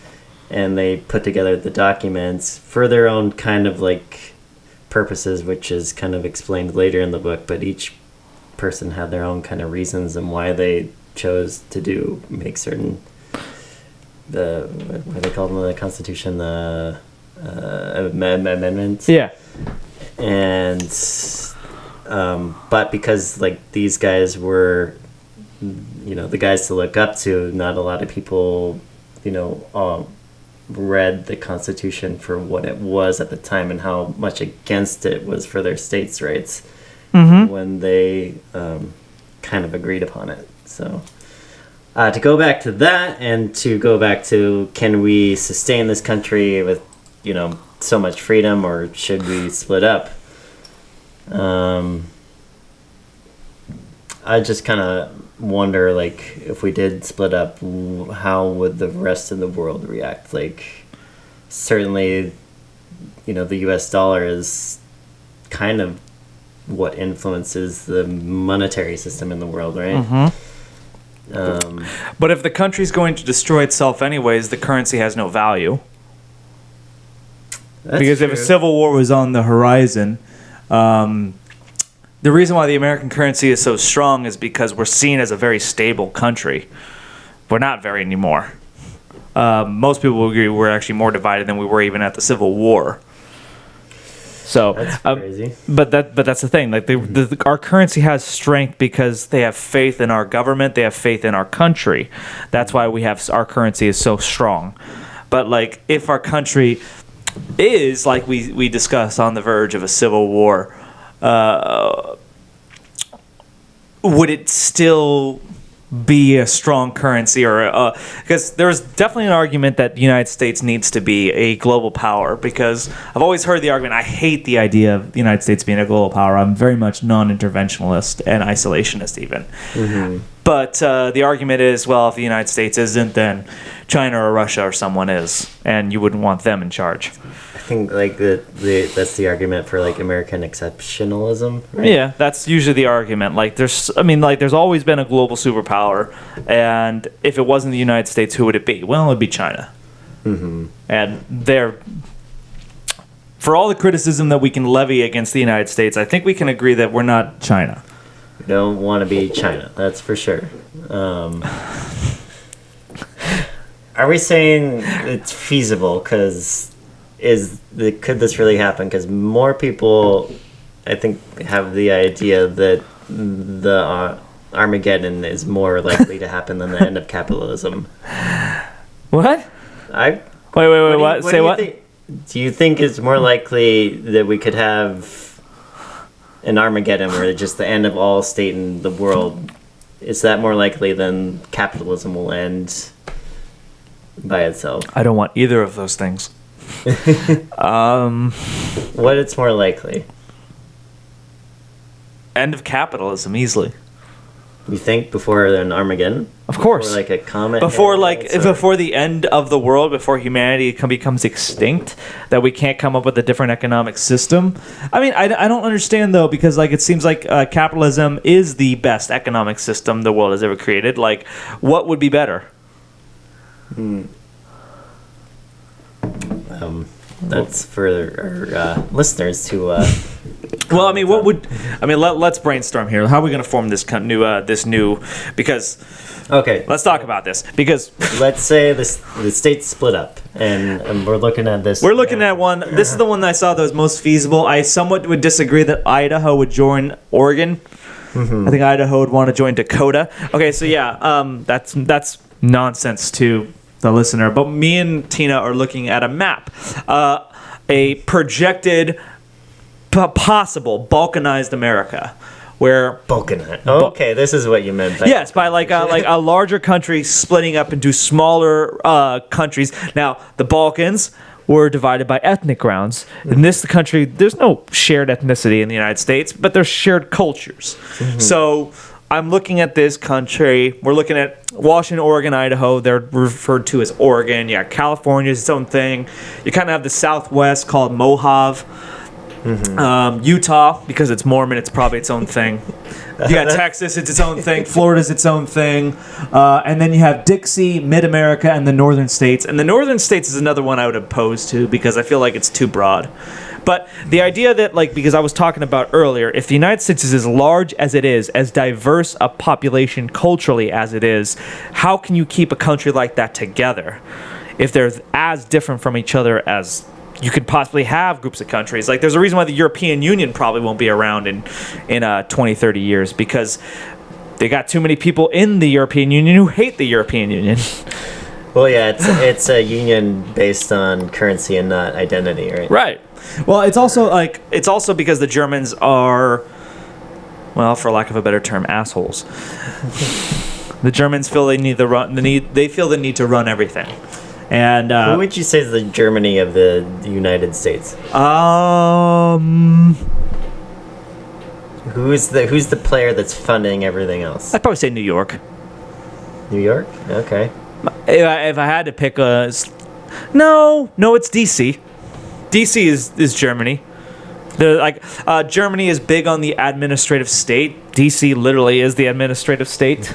and they put together the documents for their own kind of like purposes, which is kind of explained later in the book, but each person had their own kind of reasons and why they chose to make certain what they call them in the Constitution, the amendments. Yeah. And but because like these guys were the guys to look up to, not a lot of people read the Constitution for what it was at the time and how much against it was for their states' rights. Mm-hmm. When they kind of agreed upon it. So to go back to that and to go back to, can we sustain this country with so much freedom, or should we split up? I just kind of wonder, like, if we did split up, how would the rest of the world react? Like, certainly, the US dollar is kind of what influences the monetary system in the world, right? Mm-hmm. But if the country's going to destroy itself anyways, the currency has no value. Because true. If a civil war was on the horizon, the reason why the American currency is so strong is because we're seen as a very stable country. We're not very anymore. Most people will agree we're actually more divided than we were even at the Civil War. So, that's crazy. But that's the thing. Like our currency has strength because they have faith in our government. They have faith in our country. That's why our currency is so strong. But like, if our country is, like we discussed, on the verge of a civil war, would it still be a strong currency? Or because there's definitely an argument that the United States needs to be a global power, because I've always heard the argument. I hate the idea of the United States being a global power. I'm very much non-interventionalist and isolationist even. Mm-hmm. But the argument is, well, if the United States isn't, then China or Russia or someone is, and you wouldn't want them in charge. I think like that's the argument for like American exceptionalism, right? Yeah, that's usually the argument. Like there's always been a global superpower, and if it wasn't the United States, who would it be? Well, it'd be China. Mm-hmm. And for all the criticism that we can levy against the United States, I think we can agree that we're not China. We don't want to be China, that's for sure. Are we saying it's feasible? Because could this really happen? Because more people, I think, have the idea that the Armageddon is more likely to happen than the end of capitalism. What? Wait, what? Say what? Do you think it's more likely that we could have an Armageddon where it's just the end of all state in the world? Is that more likely than capitalism will end by itself? I don't want either of those things. What it's more likely? End of capitalism, easily. You think before an Armageddon? Of course. Before like a comet? Before the end of the world, before humanity becomes extinct, that we can't come up with a different economic system. I mean, I don't understand though, because like it seems like capitalism is the best economic system the world has ever created. Like, what would be better? That's for our listeners to. Well, I mean, let's brainstorm here. How are we going to form this new? Because. Okay. Let's talk about this, because. Let's say the states split up, and we're looking at this. We're looking at one. This is the one that I saw that was most feasible. I somewhat would disagree that Idaho would join Oregon. Mm-hmm. I think Idaho would want to join Dakota. Okay, so yeah, that's nonsense to the listener. But me and Tina are looking at a map, a projected possible Balkanized America, where Okay, this is what you meant by yes, by like a larger country splitting up into smaller countries. Now, the Balkans were divided by ethnic grounds. In this country, there's no shared ethnicity in the United States, but there's shared cultures. So I'm looking at this country. We're looking at Washington, Oregon, Idaho. They're referred to as Oregon. Yeah, California is its own thing. You kind of have the Southwest called Mojave. Utah, because it's Mormon, it's probably its own thing. You got Texas, it's its own thing. Florida's its own thing. And then you have Dixie, Mid-America, and the northern states. And the northern states is another one I would oppose to because I feel like it's too broad. But the idea that, like, because I was talking about earlier, if the United States is as large as it is, as diverse a population culturally as it is, how can you keep a country like that together if they're as different from each other as you could possibly have groups of countries? Like, there's a reason why the European Union probably won't be around in 20, 30 years, because they got too many people in the European Union who hate the European Union. Well, yeah, it's a union based on currency and not identity, right? Right. Well, it's also because the Germans are, well, for lack of a better term, assholes. The Germans feel they need the need to run everything. And who would you say is the Germany of the United States? Who's the player that's funding everything else? I'd probably say New York. New York? Okay. If I had to pick it's DC. DC is Germany. Germany is big on the administrative state. DC literally is the administrative state.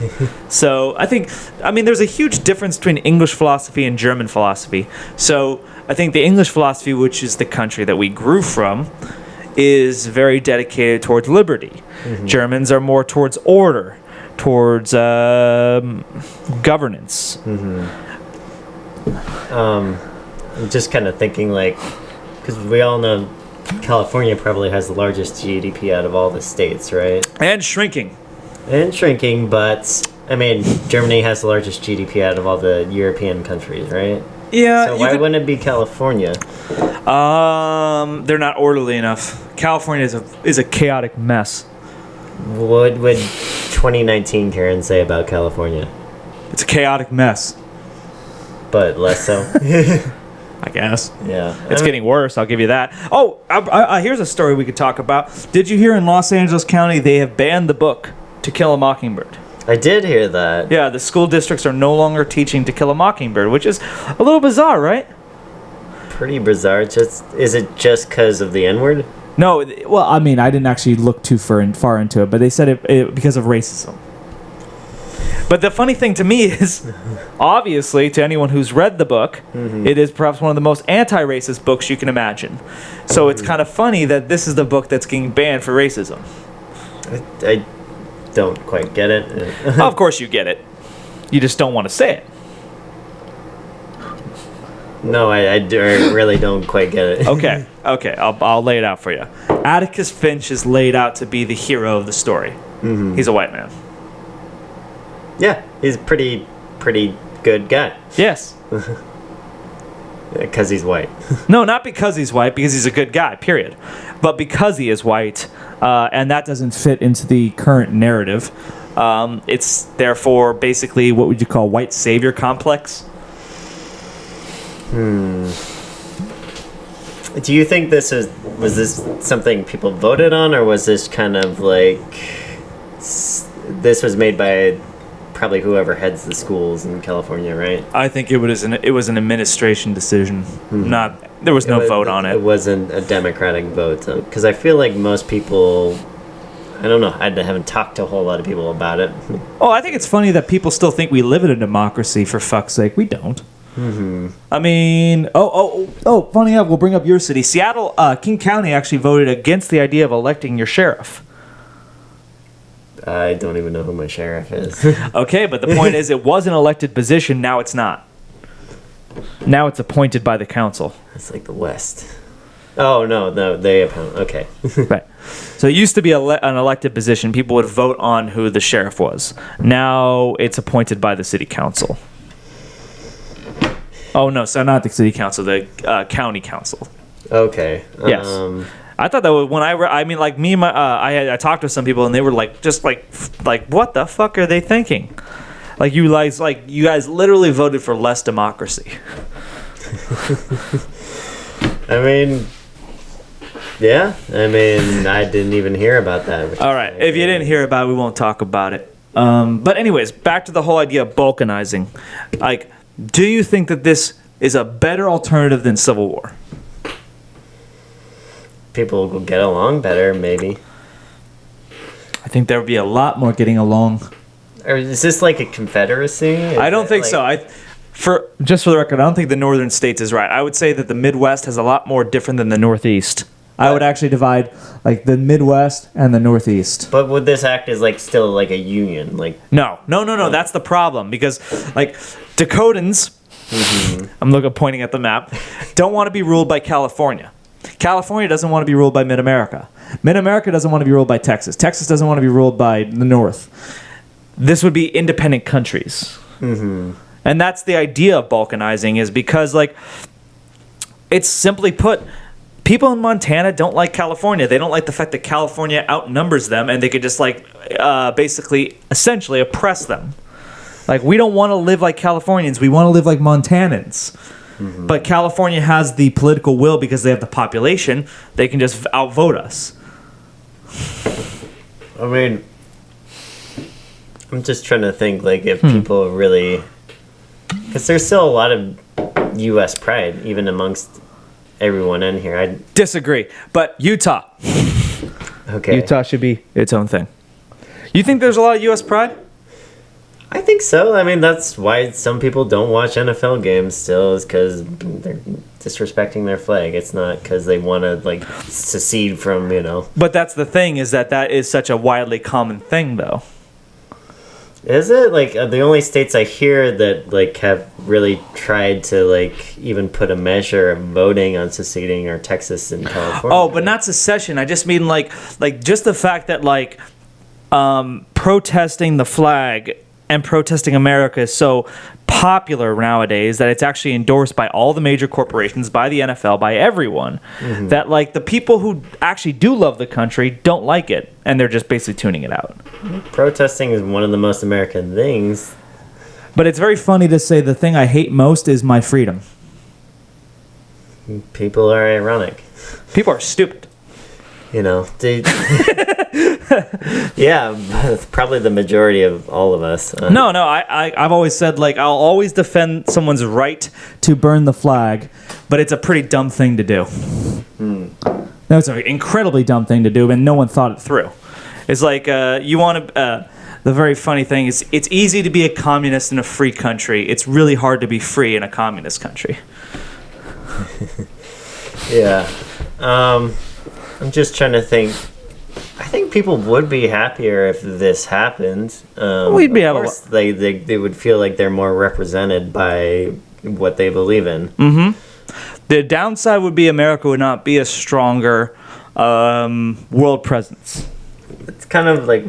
So there's a huge difference between English philosophy and German philosophy. So I think the English philosophy, which is the country that we grew from, is very dedicated towards liberty. Germans are more towards order, towards governance. I'm just kind of thinking, like, because we all know California probably has the largest GDP out of all the states, right? And shrinking. But, I mean, Germany has the largest GDP out of all the European countries, right? Yeah. So why wouldn't it be California? They're not orderly enough. California is a chaotic mess. What would 2019 Karen say about California? It's a chaotic mess. But less so? I guess. Yeah. It's getting worse, I'll give you that. Oh, here's a story we could talk about. Did you hear in Los Angeles County they have banned the book To Kill a Mockingbird? I did hear that. Yeah, the school districts are no longer teaching To Kill a Mockingbird, which is a little bizarre, right? Pretty bizarre. Is it just because of the N-word? No, well, I mean, I didn't actually look too far into it, but they said it because of racism. But the funny thing to me is, obviously, to anyone who's read the book, it is perhaps one of the most anti-racist books you can imagine. So it's kind of funny that this is the book that's getting banned for racism. I don't quite get it. Of course you get it. You just don't want to say it. No, I really don't quite get it. Okay, I'll lay it out for you. Atticus Finch is laid out to be the hero of the story. He's a white man. Yeah, he's a pretty good guy. Yes. Because he's white. No, not because he's white, because he's a good guy, period. But because he is white, and that doesn't fit into the current narrative, it's therefore basically what would you call white savior complex? Do you think was this something people voted on, or was this kind of like this was made by probably whoever heads the schools in California, right? I think it was an administration decision. There was no vote on it. It wasn't a democratic vote, because I feel like most people, I don't know, I haven't talked to a whole lot of people about it. Oh, I think it's funny that people still think we live in a democracy. For fuck's sake, we don't. I mean, funny enough, we'll bring up your city. Seattle, King County actually voted against the idea of electing your sheriff. I don't even know who my sheriff is. Okay, but the point is, it was an elected position. Now it's not. Now it's appointed by the council. It's like the West. Oh, no, they appoint. Okay. Right. So it used to be an elected position. People would vote on who the sheriff was. Now it's appointed by the city council. Oh, no, so not the city council, the county council. Okay. Yes. I thought that when I mean, like me and my, I talked to some people and they were like, just like, what the fuck are they thinking? Like you guys literally voted for less democracy. I mean, yeah. I mean, I didn't even hear about that. All right. If you didn't hear about it, we won't talk about it. But anyways, back to the whole idea of balkanizing. Like, do you think that this is a better alternative than civil war? People will get along better, maybe. I think there would be a lot more getting along. Or is this like a confederacy? I don't think so. For the record, I don't think the northern states is right. I would say that the Midwest has a lot more different than the Northeast. I would actually divide like the Midwest and the Northeast. But would this act as like still like a union? Like No. That's the problem because like Dakotans, I'm pointing at the map, don't want to be ruled by California. California doesn't want to be ruled by Mid-America. Mid-America doesn't want to be ruled by Texas. Texas doesn't want to be ruled by the North. This would be independent countries. Mm-hmm. And that's the idea of balkanizing, is because, like, it's simply put, people in Montana don't like California. They don't like the fact that California outnumbers them and they could just, like, essentially oppress them. Like, we don't want to live like Californians. We want to live like Montanans. Mm-hmm. But California has the political will because they have the population. They can just outvote us. I mean, I'm just trying to think, like, if people really... Because there's still a lot of U.S. pride, even amongst everyone in here. I disagree. But Utah. Okay. Utah should be its own thing. You think there's a lot of U.S. pride? I think so. I mean, that's why some people don't watch NFL games still, is because they're disrespecting their flag. It's not because they want to, like, secede from, you know. But that's the thing, is that is such a widely common thing, though. Is it? Like, the only states I hear that, like, have really tried to, like, even put a measure of voting on seceding are Texas and California. Oh, but not secession. I just mean, like just the fact that, like, protesting the flag and protesting America is so popular nowadays that it's actually endorsed by all the major corporations, by the NFL, by everyone. Mm-hmm. That, like, the people who actually do love the country don't like it, and they're just basically tuning it out. Protesting is one of the most American things. But it's very funny to say the thing I hate most is my freedom. People are ironic. People are stupid. You know, yeah, probably the majority of all of us. No, I've always said, like, I'll always defend someone's right to burn the flag, but it's a pretty dumb thing to do. No, it's an incredibly dumb thing to do, and no one thought it through. It's like, you want to... the very funny thing is, it's easy to be a communist in a free country. It's really hard to be free in a communist country. Yeah. I'm just trying to think. I think people would be happier if this happened. We'd be able to. They would feel like they're more represented by what they believe in. Mm-hmm. The downside would be America would not be a stronger world presence. It's kind of like,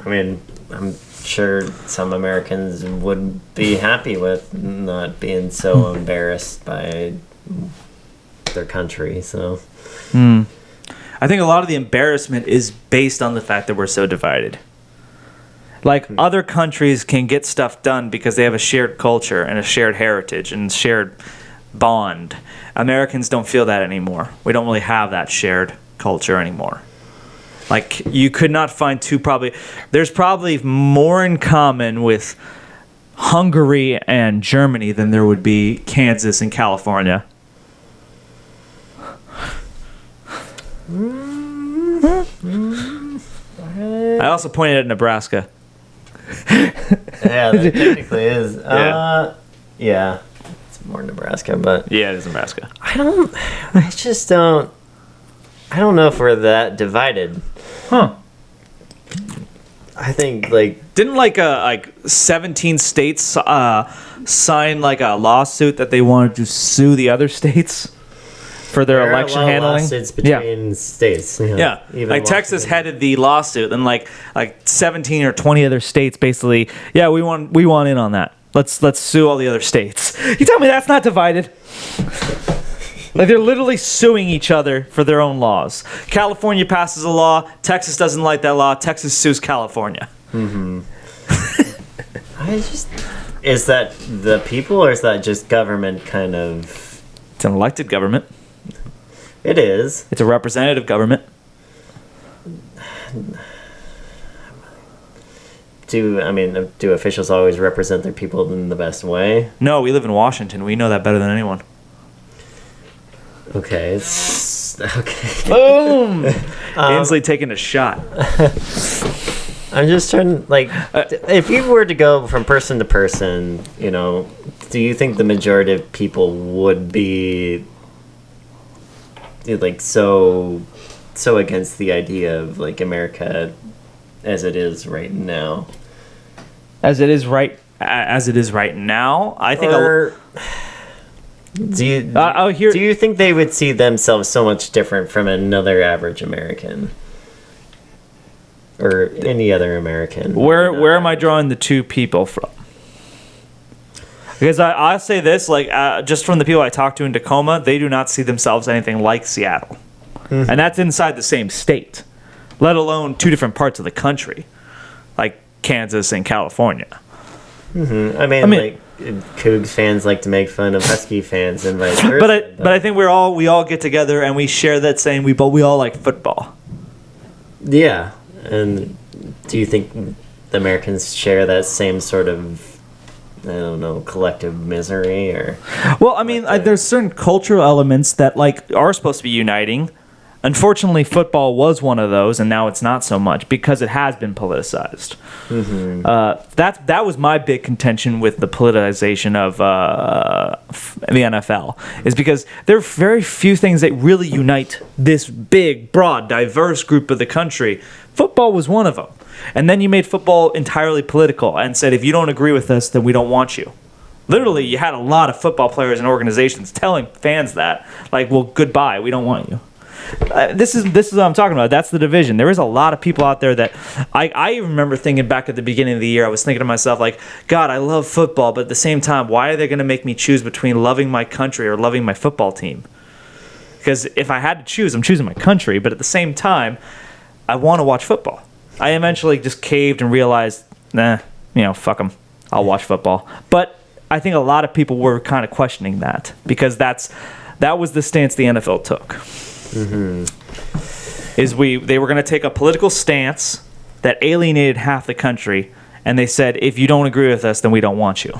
I mean, I'm sure some Americans would be happy with not being so embarrassed by their country. So. I think a lot of the embarrassment is based on the fact that we're so divided. Like, other countries can get stuff done because they have a shared culture and a shared heritage and shared bond. Americans don't feel that anymore. We don't really have that shared culture anymore. Like, you could not find there's probably more in common with Hungary and Germany than there would be Kansas and California. I also pointed at Nebraska. Yeah, that technically is. Yeah, it's more Nebraska, but yeah, it is Nebraska. I don't know if we're that divided. Huh. I think, like, didn't like 17 states sign like a lawsuit that they wanted to sue the other states for their election handling. Lawsuits between states. You know, yeah, like Texas headed the lawsuit, and like 17 or 20 other states basically. Yeah, we want in on that. Let's sue all the other states. You tell me that's not divided? Like, they're literally suing each other for their own laws. California passes a law. Texas doesn't like that law. Texas sues California. Mm-hmm. Is that the people, or is that just government kind of? It's an elected government. It is. It's a representative government. Do officials always represent their people in the best way? No, we live in Washington. We know that better than anyone. Okay. Okay. Boom! Ainsley taking a shot. I'm just trying to, if you were to go from person to person, do you think the majority of people would be, so against the idea of, America as it is right now? As it is right now, I think. Do you think they would see themselves so much different from another average American, or any other American? Where am I drawing the two people from? Because I say this, just from the people I talk to in Tacoma, they do not see themselves anything like Seattle, and that's inside the same state, let alone two different parts of the country, like Kansas and California. Mm-hmm. I mean, Cougs fans like to make fun of Husky fans and vice versa. But I think we all get together and we share that saying we all like football. Yeah, and do you think the Americans share that same sort of, I don't know, collective misery? Or well, I mean, there's certain cultural elements that are supposed to be uniting. Unfortunately, football was one of those, and now it's not so much because it has been politicized. Mm-hmm. That was my big contention with the politicization of the NFL, is because there are very few things that really unite this big, broad, diverse group of the country. Football was one of them. And then you made football entirely political and said, if you don't agree with us, then we don't want you. Literally, you had a lot of football players and organizations telling fans that, well, goodbye, we don't want you. This is what I'm talking about. That's the division. There is a lot of people out there that I remember thinking back at the beginning of the year. I was thinking to myself, God, I love football, but at the same time, why are they going to make me choose between loving my country or loving my football team? Because if I had to choose, I'm choosing my country, but at the same time, I want to watch football. I eventually just caved and realized, fuck them. I'll watch football. But I think a lot of people were kind of questioning that because that was the stance the NFL took. Mm-hmm. They were going to take a political stance that alienated half the country, and they said, if you don't agree with us, then we don't want you.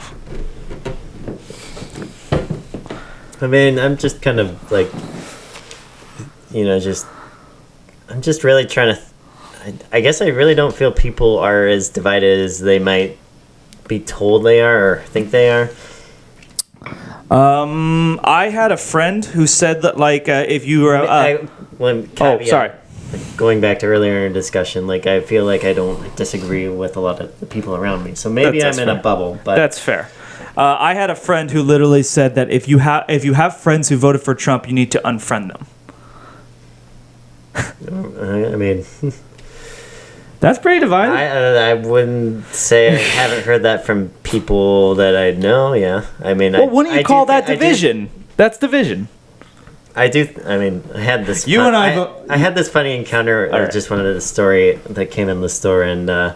I mean, I'm just kind of I'm just really trying to, I guess I really don't feel people are as divided as they might be told they are or think they are. I had a friend who said that if you were sorry. Going back to earlier in discussion, I feel like I don't disagree with a lot of the people around me. So maybe I'm in a bubble, but that's fair. I had a friend who literally said that if you have friends who voted for Trump, you need to unfriend them. I mean, that's pretty divided. I wouldn't say I haven't heard that from people that I know. Yeah, I mean, wouldn't you call that division? That's division. I do. I mean, I had this. I had this funny encounter. I just wanted a story that came in the store, and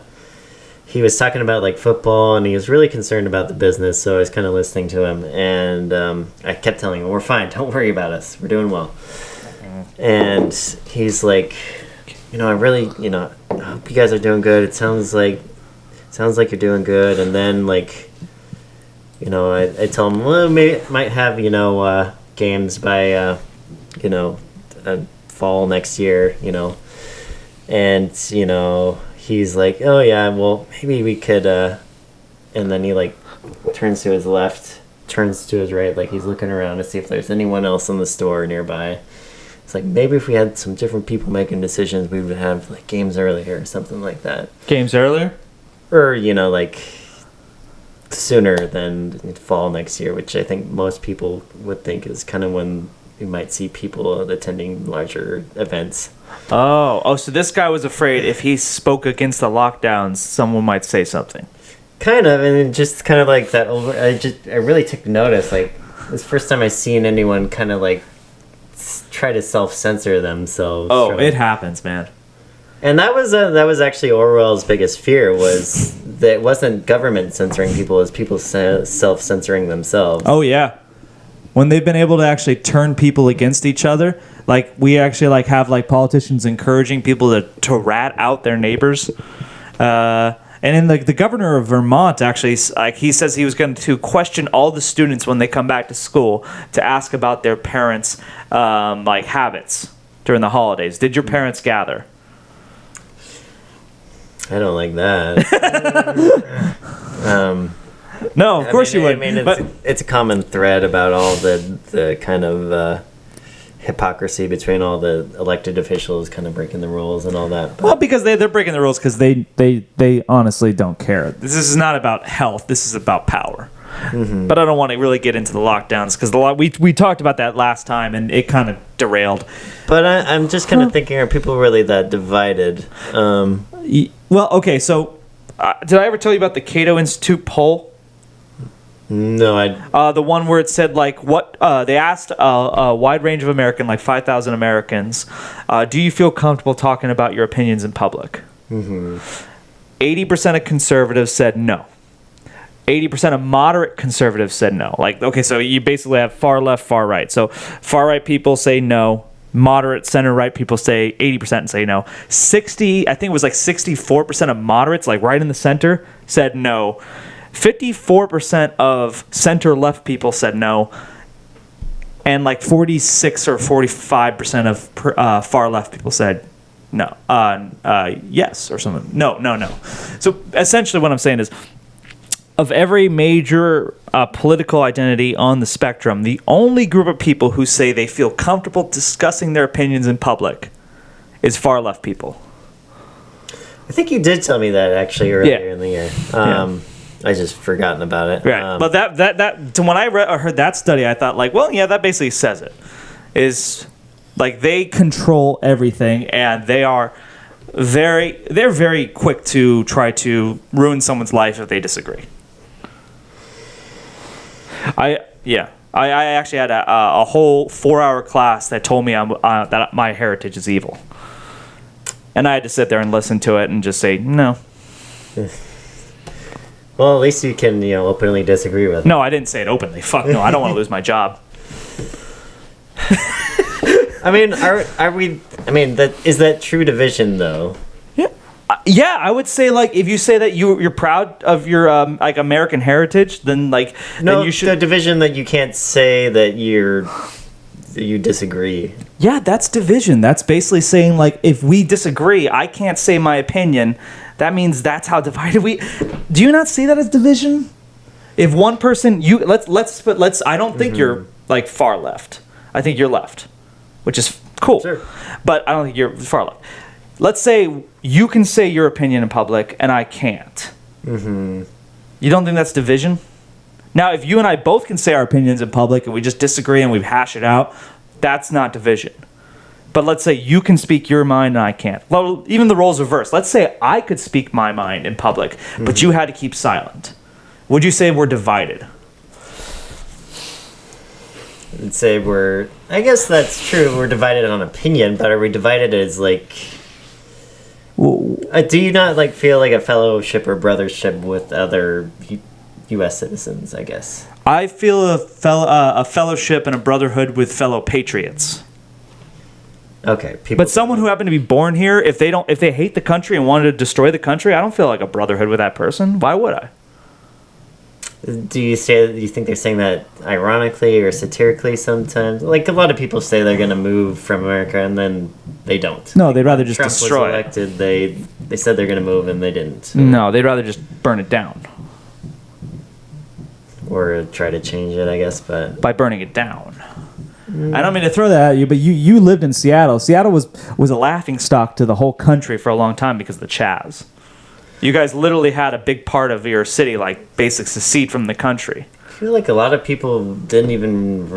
he was talking about football, and he was really concerned about the business. So I was kind of listening to him, and I kept telling him, "We're fine. Don't worry about us. We're doing well." And he's like, I really, I hope you guys are doing good. It sounds like you're doing good. And then I tell him, well, maybe might have games by fall next year, and he's like, oh yeah, well maybe we could, and then he turns to his left, turns to his right, he's looking around to see if there's anyone else in the store nearby. It's maybe if we had some different people making decisions, we would have games earlier or something like that. Games earlier? Or, sooner than fall next year, which I think most people would think is kind of when we might see people attending larger events. Oh, so this guy was afraid if he spoke against the lockdowns, someone might say something. Kind of, and just kind of that. I really took notice. It's the first time I seen anyone kind of try to self-censor themselves. Oh, it happens, man. And that was actually Orwell's biggest fear, was that it wasn't government censoring people, it was people self-censoring themselves. Oh yeah, when they've been able to actually turn people against each other, like we actually like have like politicians encouraging people to rat out their neighbors. And then the governor of Vermont actually, like, he says he was going to question all the students when they come back to school to ask about their parents' like habits during the holidays. Did your parents gather? I don't like that. No, of course you would. I mean, it's a common thread about all the kind of hypocrisy between all the elected officials kind of breaking the rules and all that. Well, because they're breaking the rules because they honestly don't care. This is not about health. This is about power. Mm-hmm. But I don't want to really get into the lockdowns because we talked about that last time and it kind of derailed. But I'm just kind of thinking, are people really that divided? Well, okay, so did I ever tell you about the Cato Institute poll? No, the one where it said like what they asked a wide range of American, like 5,000 Americans, do you feel comfortable talking about your opinions in public? Mm-hmm. 80% of conservatives said no. 80% of moderate conservatives said no. Like, okay, so you basically have far left, far right. So far right people say no. Moderate center right people say 80% say no. I think it was like 64% of moderates, like right in the center, said no. 54% of center left people said no, and like 46 or 45% of far left people said no, yes, or something. No. So essentially, what I'm saying is, of every major political identity on the spectrum, the only group of people who say they feel comfortable discussing their opinions in public is far left people. I think you did tell me that actually earlier in the year. I just forgotten about it. Right, but that when I heard that study, I thought like, well, yeah, that basically says it. Is like they control everything, and they're very quick to try to ruin someone's life if they disagree. I actually had a whole 4-hour class that told me that my heritage is evil, and I had to sit there and listen to it and just say no. Well, at least you can, openly disagree with it. No, I didn't say it openly. Fuck no, I don't want to lose my job. I mean, are we? I mean, is that true division though? Yeah, I would say like if you say that you're proud of your like American heritage, then like then you should. The division that you can't say that you disagree. Yeah, that's division. That's basically saying like if we disagree, I can't say my opinion. That means that's how divided we. Do you not see that as division? If one person, let's. I don't think you're like far left. I think you're left, which is cool. Sure. But I don't think you're far left. Let's say you can say your opinion in public and I can't. Mm-hmm. You don't think that's division? Now, if you and I both can say our opinions in public and we just disagree and we hash it out, that's not division. But let's say you can speak your mind and I can't. Well, even the roles reversed. Let's say I could speak my mind in public, but you had to keep silent. Would you say we're divided? I'd say I guess that's true. We're divided on opinion, but are we divided as like... do you not like feel like a fellowship or brothership with other U.S. citizens, I guess? I feel a fellowship and a brotherhood with fellow patriots. Okay, but someone who happened to be born here, if they hate the country and wanted to destroy the country, I don't feel like a brotherhood with that person. Why would I? Do you think they're saying that ironically or satirically sometimes? Like a lot of people say they're going to move from America and then they don't. No, they'd rather just Trump destroy was elected, it. They said they're going to move and they didn't. No, they'd rather just burn it down. Or try to change it, I guess, but... By burning it down. I don't mean to throw that at you, but you lived in Seattle. Seattle was a laughingstock to the whole country for a long time because of the Chaz. You guys literally had a big part of your city, like, basically secede from the country. I feel like a lot of people didn't even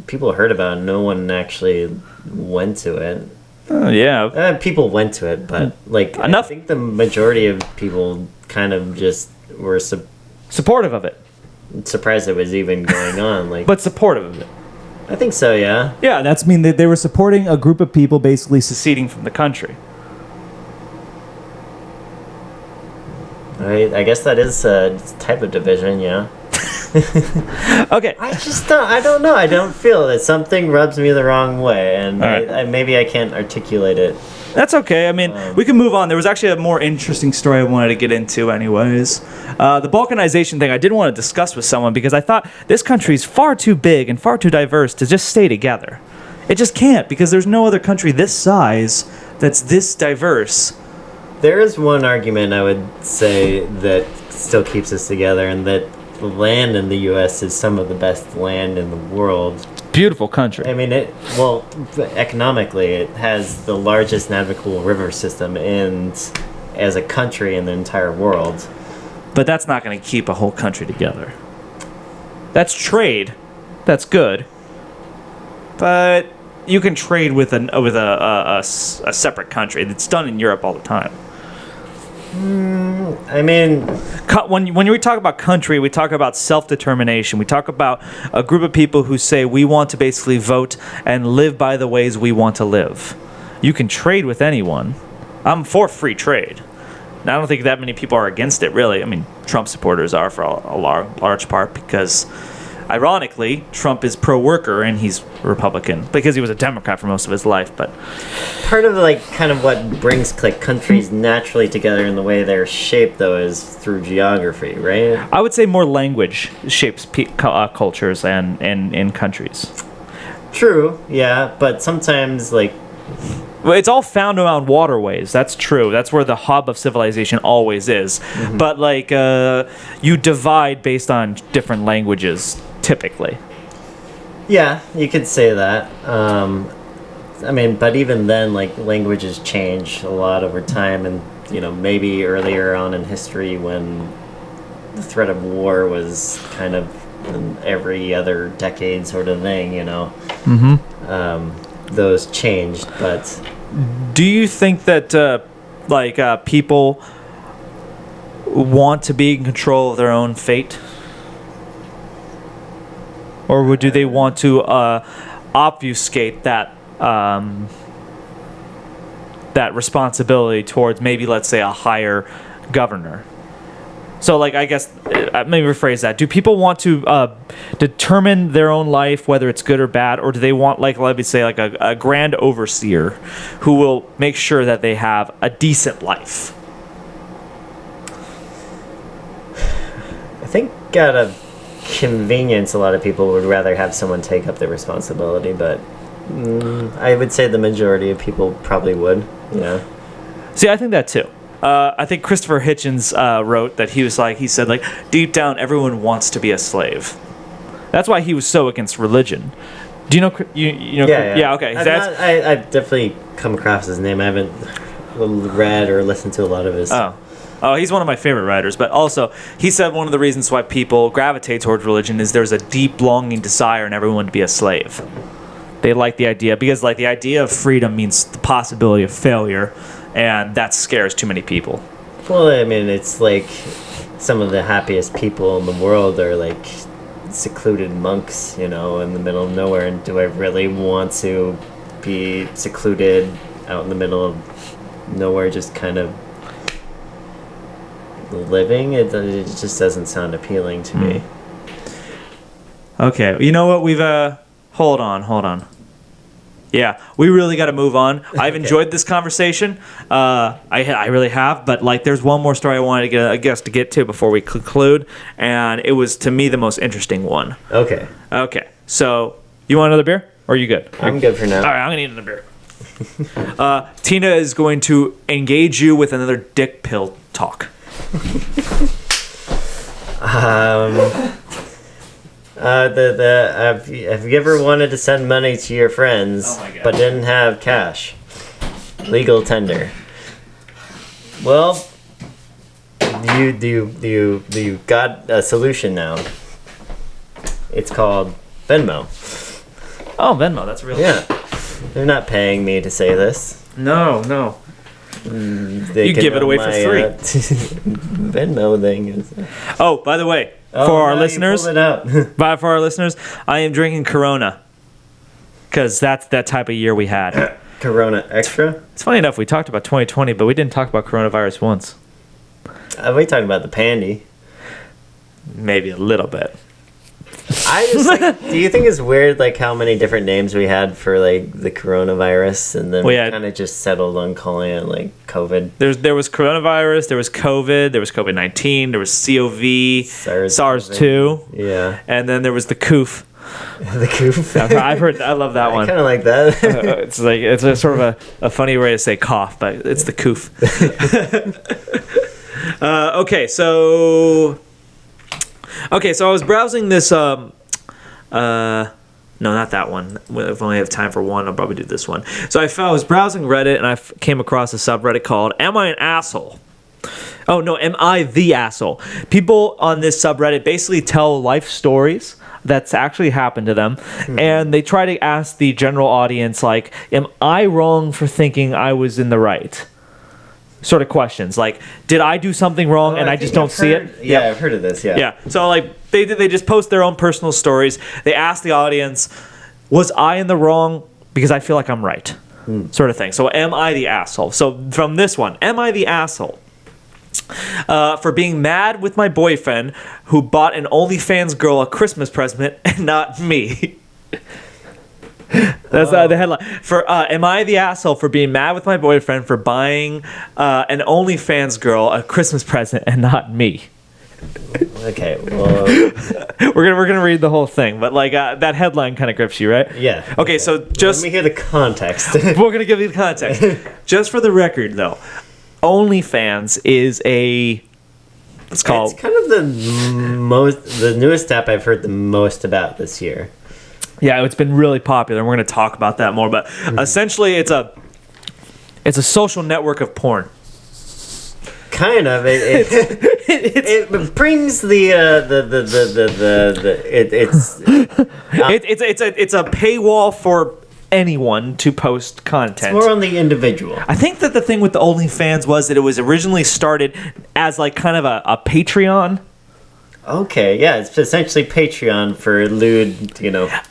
people heard about it. No one actually went to it. Yeah. People went to it, but, enough. I think the majority of people kind of just were supportive of it. Surprised it was even going on. But supportive of it. I think so, yeah. Yeah, that's mean that they were supporting a group of people basically seceding from the country. I guess that is a type of division, yeah. Okay. I don't know. I don't feel that something rubs me the wrong way, and Right. maybe I can't articulate it. That's okay. I mean, we can move on. There was actually a more interesting story I wanted to get into anyways. The Balkanization thing I did want to discuss with someone because I thought this country's far too big and far too diverse to just stay together. It just can't because there's no other country this size that's this diverse. There is one argument I would say that still keeps us together, and that the land in the U.S. is some of the best land in the world. Beautiful country. I mean, economically, it has the largest navigable river system as a country in the entire world. But that's not going to keep a whole country together. That's trade. That's good. But you can trade with a separate country. It's done in Europe all the time. I mean, When we talk about country, we talk about self-determination. We talk about a group of people who say we want to basically vote and live by the ways we want to live. You can trade with anyone. I'm for free trade. And I don't think that many people are against it, really. I mean, Trump supporters are for a large part because, ironically, Trump is pro-worker and he's Republican because he was a Democrat for most of his life. But part of kind of what brings countries naturally together in the way they're shaped, though, is through geography, right? I would say more language shapes cultures and in countries. True, yeah, but sometimes Well, it's all found around waterways. That's true. That's where the hub of civilization always is. Mm-hmm. But you divide based on different languages, typically. Yeah, you could say that. I mean, but even then, languages change a lot over time, and maybe earlier on in history when the threat of war was kind of an every other decade sort of thing, Mm-hmm. Those changed, but do you think that people want to be in control of their own fate, or do they want to obfuscate that that responsibility towards maybe, let's say, a higher governor? So, I guess, maybe rephrase that. Do people want to determine their own life, whether it's good or bad, or do they want, let me say, a grand overseer who will make sure that they have a decent life? I think out of convenience, a lot of people would rather have someone take up the responsibility, but I would say the majority of people probably would, yeah. See, I think that too. I think Christopher Hitchens wrote that he said deep down everyone wants to be a slave. That's why he was so against religion. Do you know? Yeah. Okay. I've definitely come across his name. I haven't read or listened to a lot of his. Oh, he's one of my favorite writers. But also, he said one of the reasons why people gravitate towards religion is there's a deep longing desire in everyone to be a slave. They like the idea because the idea of freedom means the possibility of failure. And that scares too many people. Well, I mean, it's some of the happiest people in the world are secluded monks, in the middle of nowhere. And do I really want to be secluded out in the middle of nowhere, just kind of living? It just doesn't sound appealing to me. Okay, you know what? We've hold on. Yeah, we really got to move on. I've enjoyed this conversation. I really have, but there's one more story I wanted to get to before we conclude, and it was to me the most interesting one. Okay. So you want another beer, or are you good? I'm good for now. All right, I'm gonna need another beer. Tina is going to engage you with another dick pill talk. Have you ever wanted to send money to your friends but didn't have cash? Legal tender. Well, you got a solution now. It's called Venmo. Oh, Venmo, that's real. Yeah, they're not paying me to say this. No. You give it away for free. Venmo thing is. Oh, by the way. For our listeners, you pulled it out. for our listeners, I am drinking Corona. because that's that type of year we had. Corona Extra? It's funny enough, we talked about 2020, but we didn't talk about coronavirus once. We talking about the pandy. Maybe a little bit. I just like, do you think it's weird like how many different names we had for like the coronavirus, and then we kind of just settled on calling it like COVID? There was coronavirus, there was COVID, there was COVID-19, there was COV, SARS-2, yeah, and then there was the COOF. The COOF. I've heard. I love that one. I kind of like that. It's a sort of a funny way to say cough, but it's the COOF. Okay, so I was browsing this. No, not that one. If I only have time for one, I'll probably do this one. So I was browsing Reddit, and I came across a subreddit called "Am I an Asshole?" Oh no, am I the asshole? People on this subreddit basically tell life stories that's actually happened to them, and they try to ask the general audience, like, am I wrong for thinking I was in the right? Sort of questions, like, did I do something wrong and I just don't see it? Yeah, I've heard of this, yeah. Yeah, so like, they just post their own personal stories. They ask the audience, was I in the wrong because I feel like I'm right? Sort of thing. So am I the asshole? So from this one, am I the asshole for being mad with my boyfriend who bought an OnlyFans girl a Christmas present and not me? That's the headline. For am I the asshole for being mad with my boyfriend for buying an OnlyFans girl a Christmas present and not me? Okay, well, we're gonna read the whole thing, but like that headline kind of grips you, right? Yeah. Okay, so just let me hear the context. We're gonna give you the context. Just for the record, though, OnlyFans is it's called. It's kind of the newest app I've heard the most about this year. Yeah, it's been really popular, and we're going to talk about that more. But essentially, it's a social network of porn. Kind of. It brings it's a paywall for anyone to post content. It's more on the individual. I think that the thing with the OnlyFans was that it was originally started as like kind of a Patreon. Okay, yeah, it's essentially Patreon for lewd,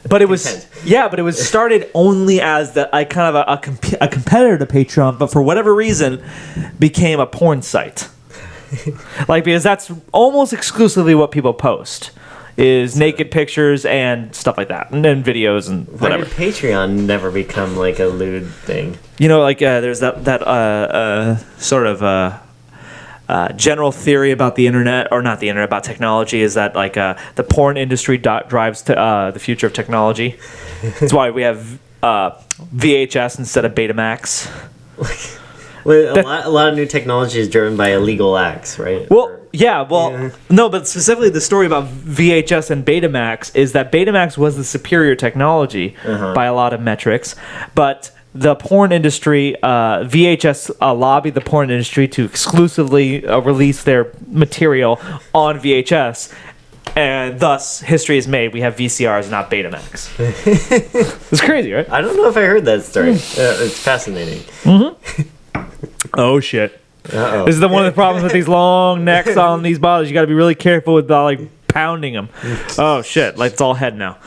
But it was started only as a competitor to Patreon, but for whatever reason became a porn site. Like, because that's almost exclusively what people post is naked pictures and stuff like that, and then videos and whatever. Why did Patreon never become like a lewd thing? There's that sort of general theory about the internet, or not the internet, about technology, is that like the porn industry drives to the future of technology. That's why we have VHS instead of Betamax. Well, a lot of new technology is driven by illegal acts, right? Well, no, but specifically the story about VHS and Betamax is that Betamax was the superior technology by a lot of metrics, but the porn industry, VHS lobbied the porn industry to exclusively release their material on VHS, and thus history is made. We have VCRs, not Betamax. It's crazy, right? I don't know if I heard that story. It's fascinating. Oh shit! Uh-oh. This is one of the problems with these long necks on these bottles. You got to be really careful with like pounding them. Oh shit! Like it's all head now.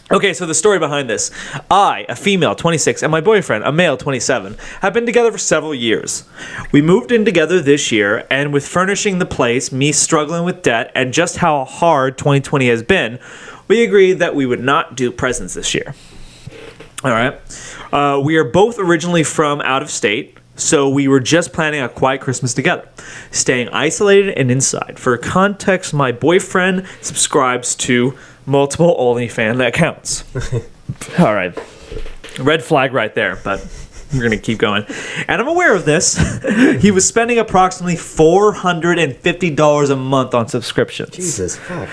Okay, so the story behind this. I, a female, 26, and my boyfriend, a male, 27, have been together for several years. We moved in together this year, and with furnishing the place, me struggling with debt, and just how hard 2020 has been, we agreed that we would not do presents this year. All right. We are both originally from out of state, so we were just planning a quiet Christmas together, staying isolated and inside. For context, my boyfriend subscribes to multiple OnlyFans accounts. All right. Red flag right there, but we're going to keep going. And I'm aware of this. He was spending approximately $450 a month on subscriptions. Jesus, fuck.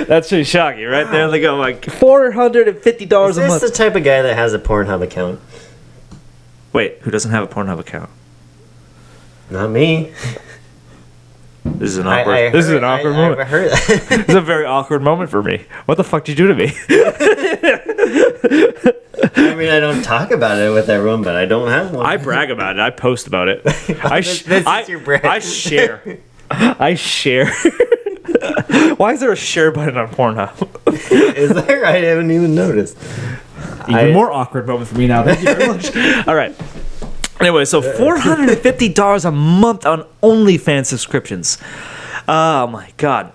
That's pretty shocking, right? There they go, like $450 a month. Is this the type of guy that has a Pornhub account? Wait, who doesn't have a Pornhub account? Not me. This is an awkward. This is an awkward moment. I heard that. This is a very awkward moment for me. What the fuck did you do to me? I mean, I don't talk about it with everyone, but I don't have one. I brag about it. I post about it. This is your brag. I share. I share. Why is there a share button on Pornhub? Is there? I haven't even noticed. Even more awkward moment for me now. Thank you very much. All right. Anyway, so $450 a month on OnlyFans subscriptions. Oh my God.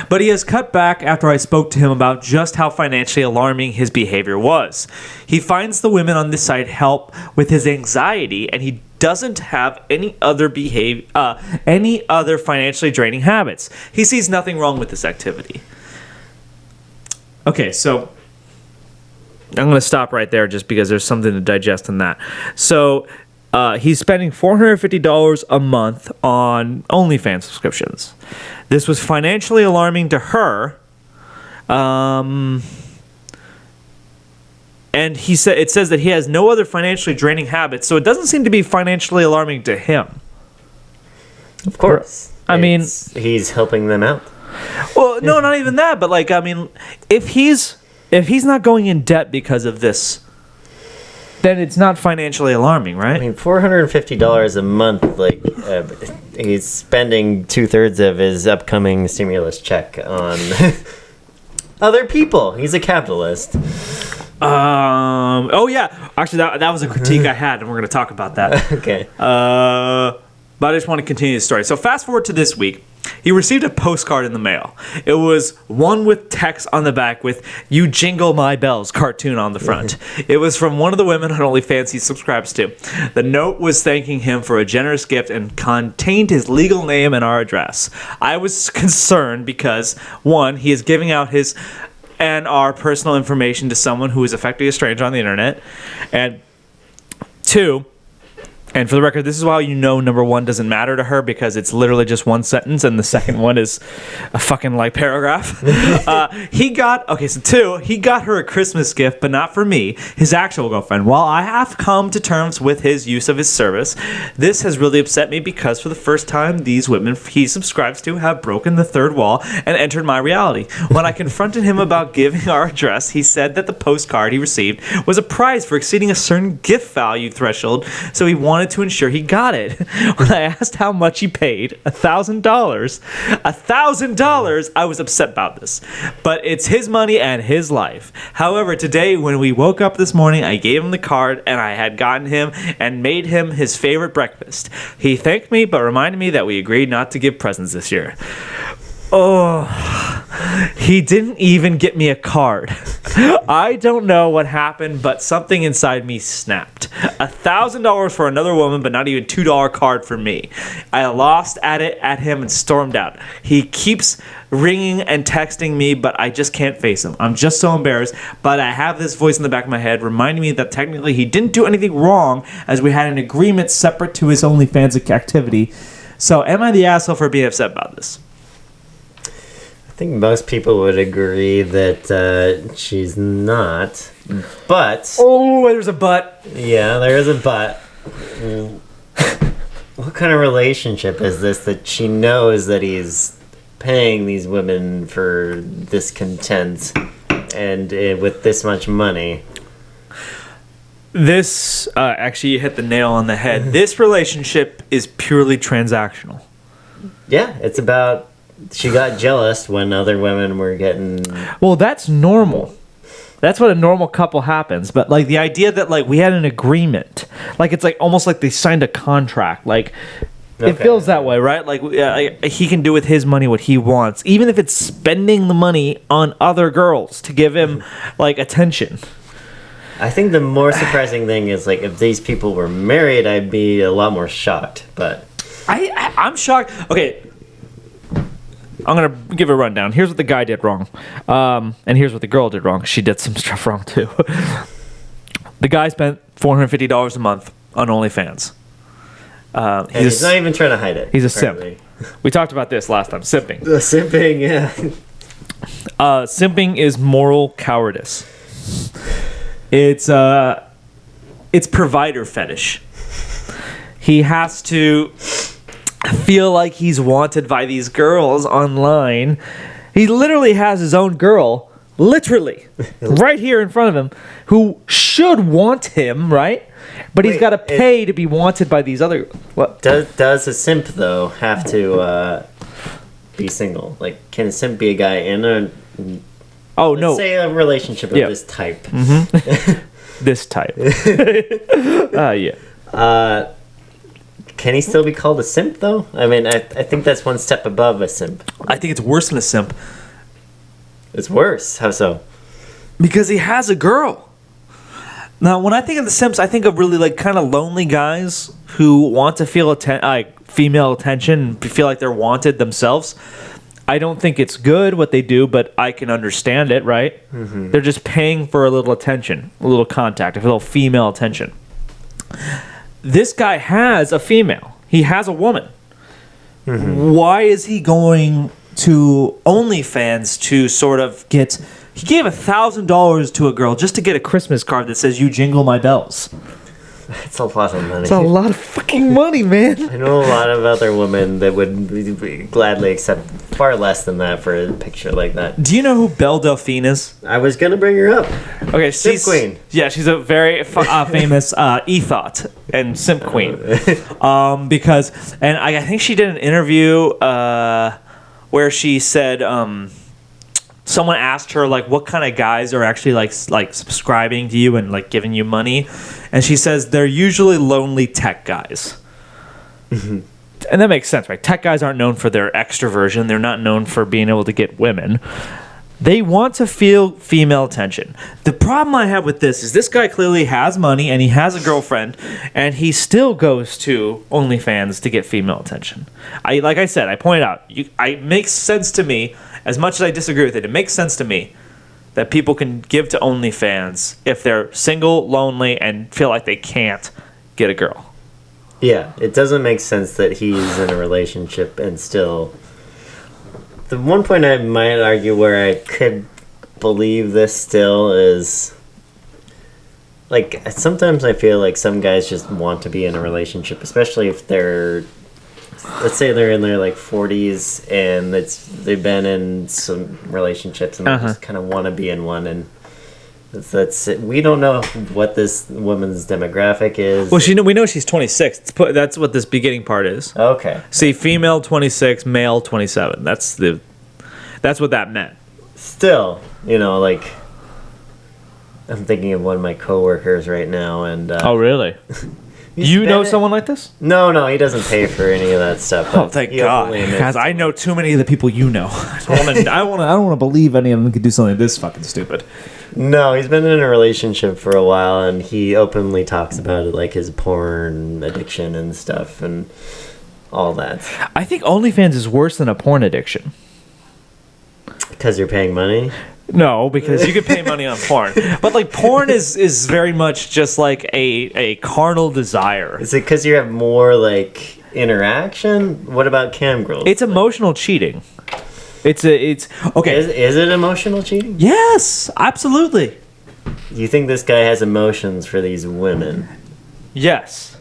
But he has cut back after I spoke to him about just how financially alarming his behavior was. He finds the women on this site help with his anxiety, and he doesn't have any other financially draining habits. He sees nothing wrong with this activity. Okay, so I'm going to stop right there just because there's something to digest in that. So he's spending $450 a month on OnlyFans subscriptions. This was financially alarming to her. And it says that he has no other financially draining habits, so it doesn't seem to be financially alarming to him. Of course. I mean, he's helping them out. Well, no, not even that, but like, I mean, if he's not going in debt because of this, then it's not financially alarming, right? I mean, $450 a month, like, he's spending 2/3 of his upcoming stimulus check on other people. He's a capitalist. Oh yeah, actually that was a critique I had, and we're going to talk about that. Okay. But I just want to continue the story. So fast forward to this week. He received a postcard in the mail. It was one with text on the back with "You Jingle My Bells" cartoon on the front. It was from one of the women on OnlyFans he subscribes to. The note was thanking him for a generous gift and contained his legal name and our address. I was concerned because, one, he is giving out his and our personal information to someone who is effectively a stranger on the internet, and two, and for the record, this is why number one doesn't matter to her, because it's literally just one sentence and the second one is a fucking like paragraph. He got her a Christmas gift, but not for me, his actual girlfriend. While I have come to terms with his use of his service, this has really upset me because for the first time, these women he subscribes to have broken the third wall and entered my reality. When I confronted him about giving our address, he said that the postcard he received was a prize for exceeding a certain gift value threshold, so he wanted to ensure he got it. When I asked how much he paid, $1,000, I was upset about this. But it's his money and his life. However, today when we woke up this morning, I gave him the card and I had gotten him and made him his favorite breakfast. He thanked me but reminded me that we agreed not to give presents this year. Oh, he didn't even get me a card. I don't know what happened, but something inside me snapped. $1,000 for another woman, but not even $2 card for me. I lost at him and stormed out. He keeps ringing and texting me, but I just can't face him. I'm just so embarrassed, but I have this voice in the back of my head reminding me that technically he didn't do anything wrong, as we had an agreement separate to his OnlyFans activity. So am I the asshole for being upset about this? I think most people would agree that she's not, but... Oh, there's a but. Yeah, there is a but. What kind of relationship is this that she knows that he's paying these women for this content and with this much money? This, actually, you hit the nail on the head. This relationship is purely transactional. Yeah, it's about... She got jealous when other women were getting... Well, that's normal. That's what a normal couple happens. But, like, the idea that, like, we had an agreement. Like, it's, like, almost like they signed a contract. Like, okay. It feels that way, right? Like, he can do with his money what he wants. Even if it's spending the money on other girls to give him, like, attention. I think the more surprising thing is, like, if these people were married, I'd be a lot more shocked. But... I'm shocked. Okay. I'm going to give a rundown. Here's what the guy did wrong. And here's what the girl did wrong. She did some stuff wrong, too. The guy spent $450 a month on OnlyFans. He's not even trying to hide it. He's a simp. We talked about this last time. Simping. The simping, yeah. Simping is moral cowardice. It's provider fetish. He has to... feel like he's wanted by these girls online. He literally has his own girl, literally, right here in front of him, who should want him, right? But he's got to pay to be wanted by these other... What? Does a simp, though, have to be single? Like, can a simp be a guy in a Oh no. say a relationship of this type? This type. Yeah. Can he still be called a simp though? I mean, I think that's one step above a simp. I think it's worse than a simp It's worse. How so? because he has a girl. Now, when I think of the simps, I think of really like kind of lonely guys who want to feel female attention and feel like they're wanted themselves. I don't think it's good what they do, but I can understand it, right? Mm-hmm. They're just paying for a little attention, a little contact, a little female attention. This guy has a female. He has a woman. Mm-hmm. Why is he going to OnlyFans to sort of get... He gave $1,000 to a girl just to get a Christmas card that says, "You jingle my bells." That's a lot of money. It's a lot of fucking money, man. I know a lot of other women that would gladly accept far less than that for a picture like that. Do you know who Belle Delphine is? I was going to bring her up. Okay, Simp queen. Yeah, she's a very famous ethot and simp queen. Because, and I think she did an interview where she said... someone asked her like what kind of guys are actually like subscribing to you and like giving you money, and she says they're usually lonely tech guys. Mm-hmm. And that makes sense, right? Tech guys aren't known for their extroversion. They're not known for being able to get women. They want to feel female attention. The problem I have with this guy clearly has money and he has a girlfriend, and he still goes to OnlyFans to get female attention. Like I said, I pointed out, it makes sense to me. As much as I disagree with it, it makes sense to me that people can give to OnlyFans if they're single, lonely, and feel like they can't get a girl. Yeah, it doesn't make sense that he's in a relationship and still... The one point I might argue where I could believe this still is... Like, sometimes I feel like some guys just want to be in a relationship, especially if they're... Let's say they're in their like 40s and they've been in some relationships and they just kind of want to be in one, and that's it. We don't know what this woman's demographic is. Well, we know she's 26. That's what this beginning part is. Okay. See, female 26, male 27. That's what that meant. Still, like I'm thinking of one of my coworkers right now, and oh really? You know someone like this? No, he doesn't pay for any of that stuff. Oh, thank God! Because I know too many of the people you know. I don't want to believe any of them could do something this fucking stupid. No, he's been in a relationship for a while, and he openly talks about it, like his porn addiction and stuff, and all that. I think OnlyFans is worse than a porn addiction. Because you're paying money? No, because you can pay money on porn. But like porn is very much just like a carnal desire. Is it because you have more like interaction? What about cam girls? It's emotional cheating. It's okay. Is it emotional cheating? Yes, absolutely. You think this guy has emotions for these women? Yes.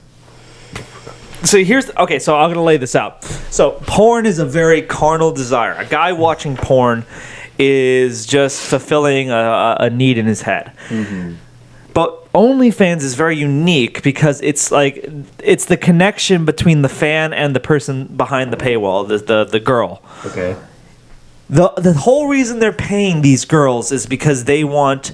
So so I'm gonna lay this out. So porn is a very carnal desire. A guy watching porn is just fulfilling a need in his head. Mm-hmm. But OnlyFans is very unique because it's the connection between the fan and the person behind the paywall, the girl. Okay. The whole reason they're paying these girls is because they want...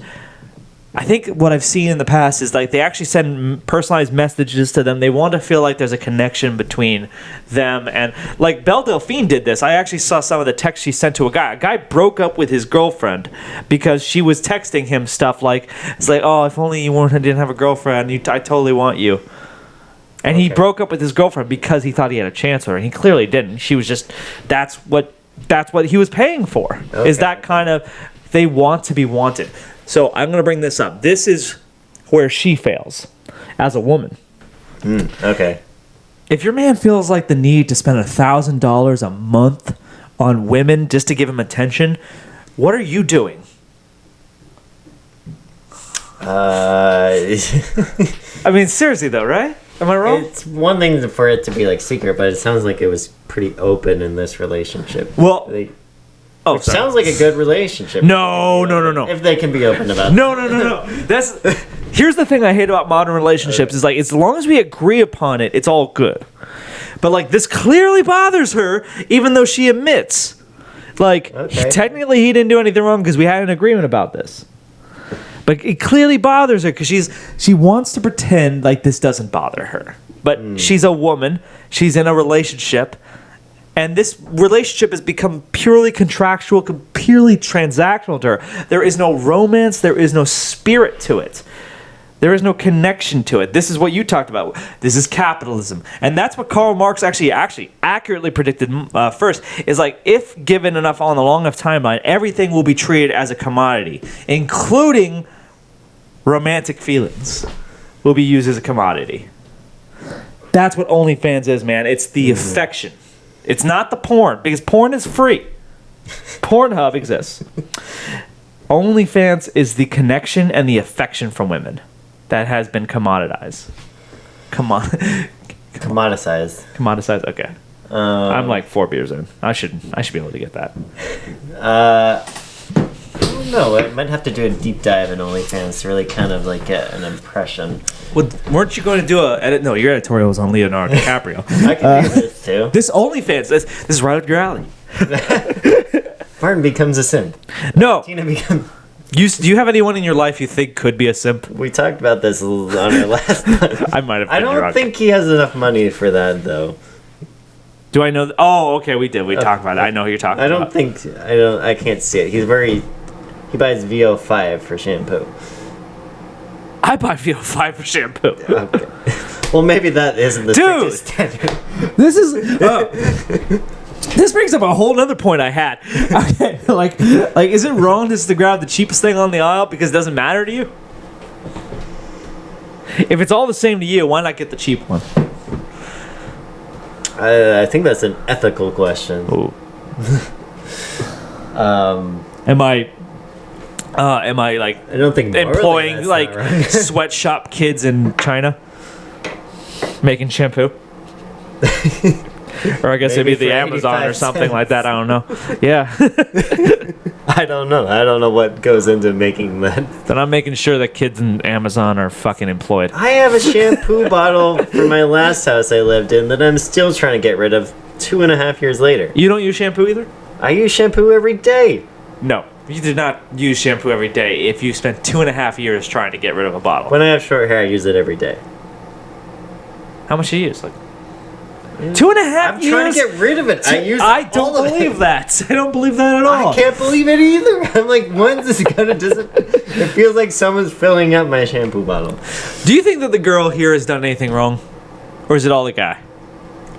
I think what I've seen in the past is like they actually send personalized messages to them. They want to feel like there's a connection between them, and like Belle Delphine did this. I actually saw some of the text she sent to a guy. A guy broke up with his girlfriend because she was texting him stuff like, it's like, oh, if only you didn't have a girlfriend, I totally want you. And he broke up with his girlfriend because he thought he had a chance with her, and he clearly didn't. She was just, that's what he was paying for. Okay. Is that kind of, they want to be wanted. So I'm going to bring this up. This is where she fails as a woman. Okay. If your man feels like the need to spend $1,000 a month on women just to give him attention, what are you doing? I mean, seriously though, right? Am I wrong? It's one thing for it to be like secret, but it sounds like it was pretty open in this relationship. Well... Which sounds like a good relationship. No. If they can be open about it. No. Here's the thing I hate about modern relationships is like as long as we agree upon it, it's all good. But like this clearly bothers her, even though she admits, like technically he didn't do anything wrong because we had an agreement about this. But it clearly bothers her because she wants to pretend like this doesn't bother her. But she's a woman. She's in a relationship. And this relationship has become purely contractual, purely transactional to her. There is no romance. There is no spirit to it. There is no connection to it. This is what you talked about. This is capitalism. And that's what Karl Marx actually accurately predicted first. Is like, if given enough on the long enough timeline, everything will be treated as a commodity, including romantic feelings will be used as a commodity. That's what OnlyFans is, man. It's the affection. It's not the porn, because porn is free. Pornhub exists. OnlyFans is the connection and the affection from women that has been commoditized. Commoditized. Commoditized. Okay. I'm like 4 beers in. I should be able to get that. I don't know. I might have to do a deep dive in OnlyFans to really kind of like get an impression. Well, weren't you going to do a edit? No, your editorial was on Leonardo DiCaprio. I can do this too. This OnlyFans, this is right up your alley. Martin becomes a simp. No. Tina becomes. Do you have anyone in your life you think could be a simp? We talked about this on our last time. I might have been I don't think he has enough money for that, though. Do I know? Oh, okay, we did. We talked about it. I know who you're talking about. I can't see it. He buys VO5 for shampoo. I buy VO5 for shampoo. Okay. Well, maybe that isn't the strictest standard. This is... this brings up a whole other point I had. Okay, like, is it wrong just to grab the cheapest thing on the aisle because it doesn't matter to you? If it's all the same to you, why not get the cheap one? I think that's an ethical question. Ooh. Am I like? I don't think employing like sweatshop kids in China making shampoo. Or I guess it'd be the Amazon or something like that. I don't know. Yeah. I don't know. I don't know what goes into making that. Then I'm making sure that kids in Amazon are fucking employed. I have a shampoo bottle from my last house I lived in that I'm still trying to get rid of 2.5 years later. You don't use shampoo either? I use shampoo every day. No. You did not use shampoo every day if you spent 2.5 years trying to get rid of a bottle. When I have short hair, I use it every day. How much do you use? Like 2.5 years? I'm trying to get rid of it. I don't believe that. I don't believe that at all. I can't believe it either. I'm like, when's this gonna disappear? It feels like someone's filling up my shampoo bottle. Do you think that the girl here has done anything wrong? Or is it all the guy?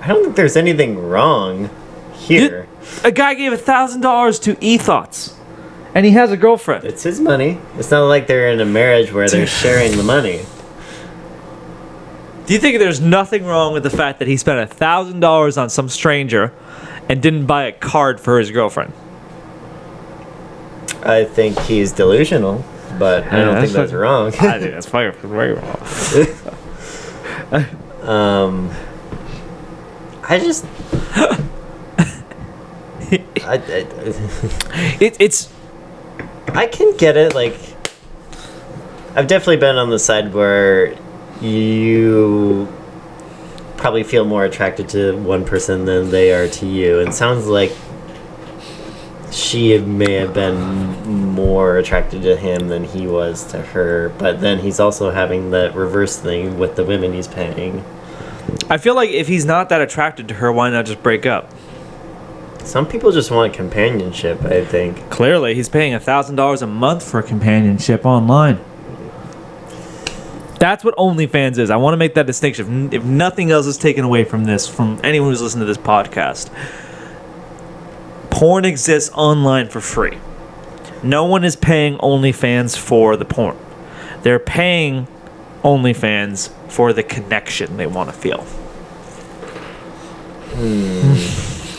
I don't think there's anything wrong here. A guy gave $1,000 to E-Thoughts. And he has a girlfriend. It's his money. It's not like they're in a marriage where they're sharing the money. Do you think there's nothing wrong with the fact that he spent $1,000 on some stranger and didn't buy a card for his girlfriend? I think he's delusional, but I don't think that's wrong. I think that's very wrong. I just... It's... I can get it, like... I've definitely been on the side where you probably feel more attracted to one person than they are to you. And it sounds like she may have been more attracted to him than he was to her. But then he's also having that reverse thing with the women he's paying. I feel like if he's not that attracted to her, why not just break up? Some people just want companionship, I think. Clearly, he's paying $1,000 a month for companionship online. That's what OnlyFans is. I want to make that distinction. If nothing else is taken away from this, from anyone who's listening to this podcast, porn exists online for free. No one is paying OnlyFans for the porn. They're paying OnlyFans for the connection they want to feel.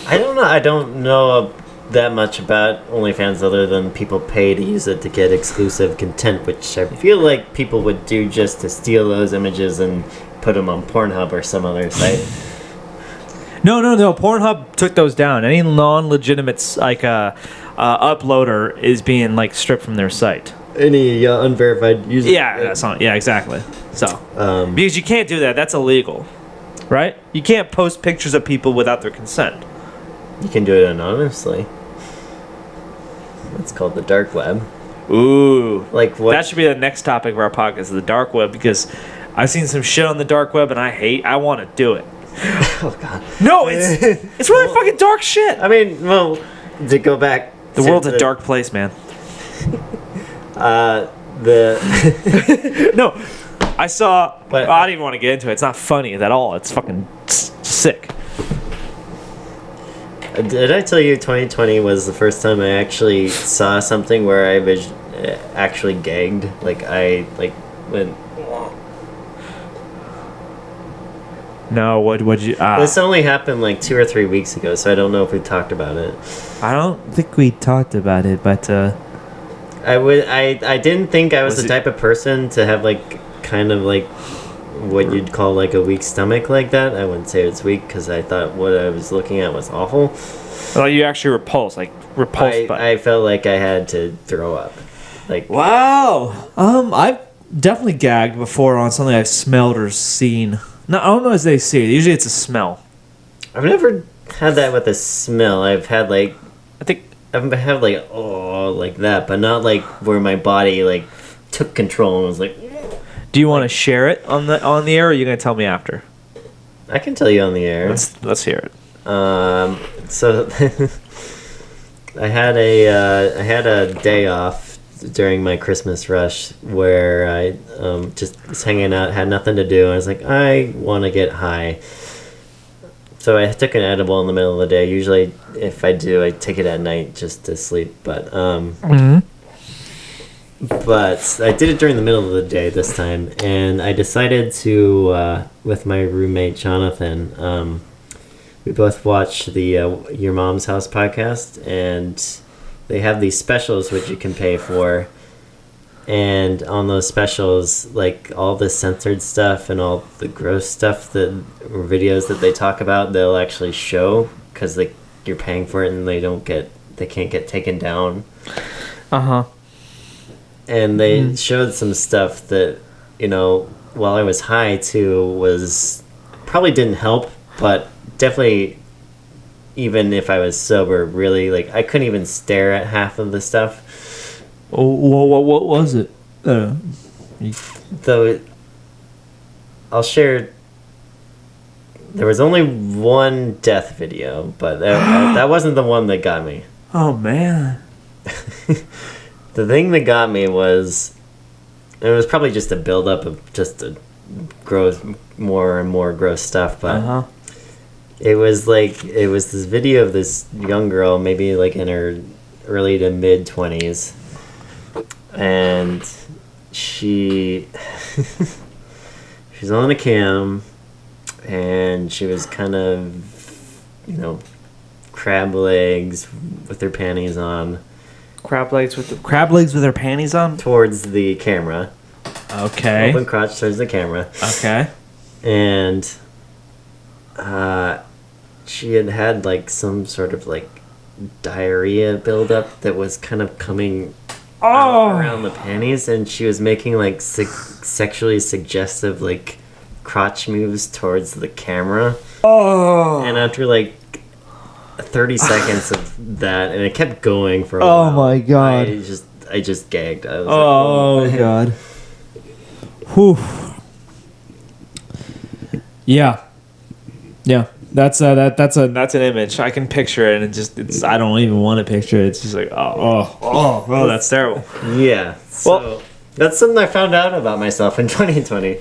I don't know. I don't know that much about OnlyFans other than people pay to use it to get exclusive content, which I feel like people would do just to steal those images and put them on Pornhub or some other site. No. Pornhub took those down. Any non-legitimate uploader is being like stripped from their site. Any unverified user. Yeah, that's not. Yeah, exactly. So because you can't do that, that's illegal. right? You can't post pictures of people without their consent. You can do it anonymously. It's called the dark web. Ooh. Like what? That should be the next topic of our podcast, the dark web, because I've seen some shit on the dark web and I want to do it. Oh god. No, it's really fucking dark shit. I mean, well, to go back. The world's a dark place, man. No, I saw. But, I don't even want to get into it. It's not funny at all. It's fucking sick. Did I tell you 2020 was the first time I actually saw something where I was actually gagged? Like I went. No, what'd you? This only happened like 2 or 3 weeks ago, so I don't know if we talked about it. I don't think we talked about it, but I didn't think I was the type of person to have like kind of like what you'd call like a weak stomach like that. I wouldn't say it's weak because I thought what I was looking at was awful. Well, you actually repulsed I felt like I had to throw up. Like wow. I've definitely gagged before on something I've smelled or seen. No, I don't know as they see it. Usually it's a smell. I've never had that with a smell. I've had like I've had like like that, but not like where my body like took control and was like. Do you want to share it on the air, or are you gonna tell me after? I can tell you on the air. Let's hear it. So I had a day off during my Christmas rush where I just was hanging out, had nothing to do. I was like, I want to get high. So I took an edible in the middle of the day. Usually, if I do, I take it at night just to sleep. But but I did it during the middle of the day this time, and I decided to with my roommate Jonathan. We both watched the Your Mom's House podcast, and they have these specials which you can pay for. And on those specials, like all the censored stuff and all the gross stuff or videos that they talk about, they'll actually show because you're paying for it and they can't get taken down. And they showed some stuff that, while I was high too, probably didn't help, but definitely, even if I was sober, really, I couldn't even stare at half of the stuff. What was it? Though, I'll share. There was only one death video, but that wasn't the one that got me. Oh, man. The thing that got me was, it was probably just a buildup of just a gross, more and more gross stuff, but it was this video of this young girl, maybe in her early to mid 20s, and she's on a cam, and she was kind of, crab legs with her panties on. Crab legs with her panties on? Towards the camera. Okay. Open crotch towards the camera. Okay. And she had some sort of diarrhea buildup that was kind of coming out around the panties, and she was making sexually suggestive crotch moves towards the camera. And after 30 seconds of that, and it kept going for a while. Oh my god. I just gagged. I was oh god. Whew. Yeah. That's an image. I can picture it, and I don't even want to picture it. It's just that's terrible. Yeah. So that's something I found out about myself in 2020.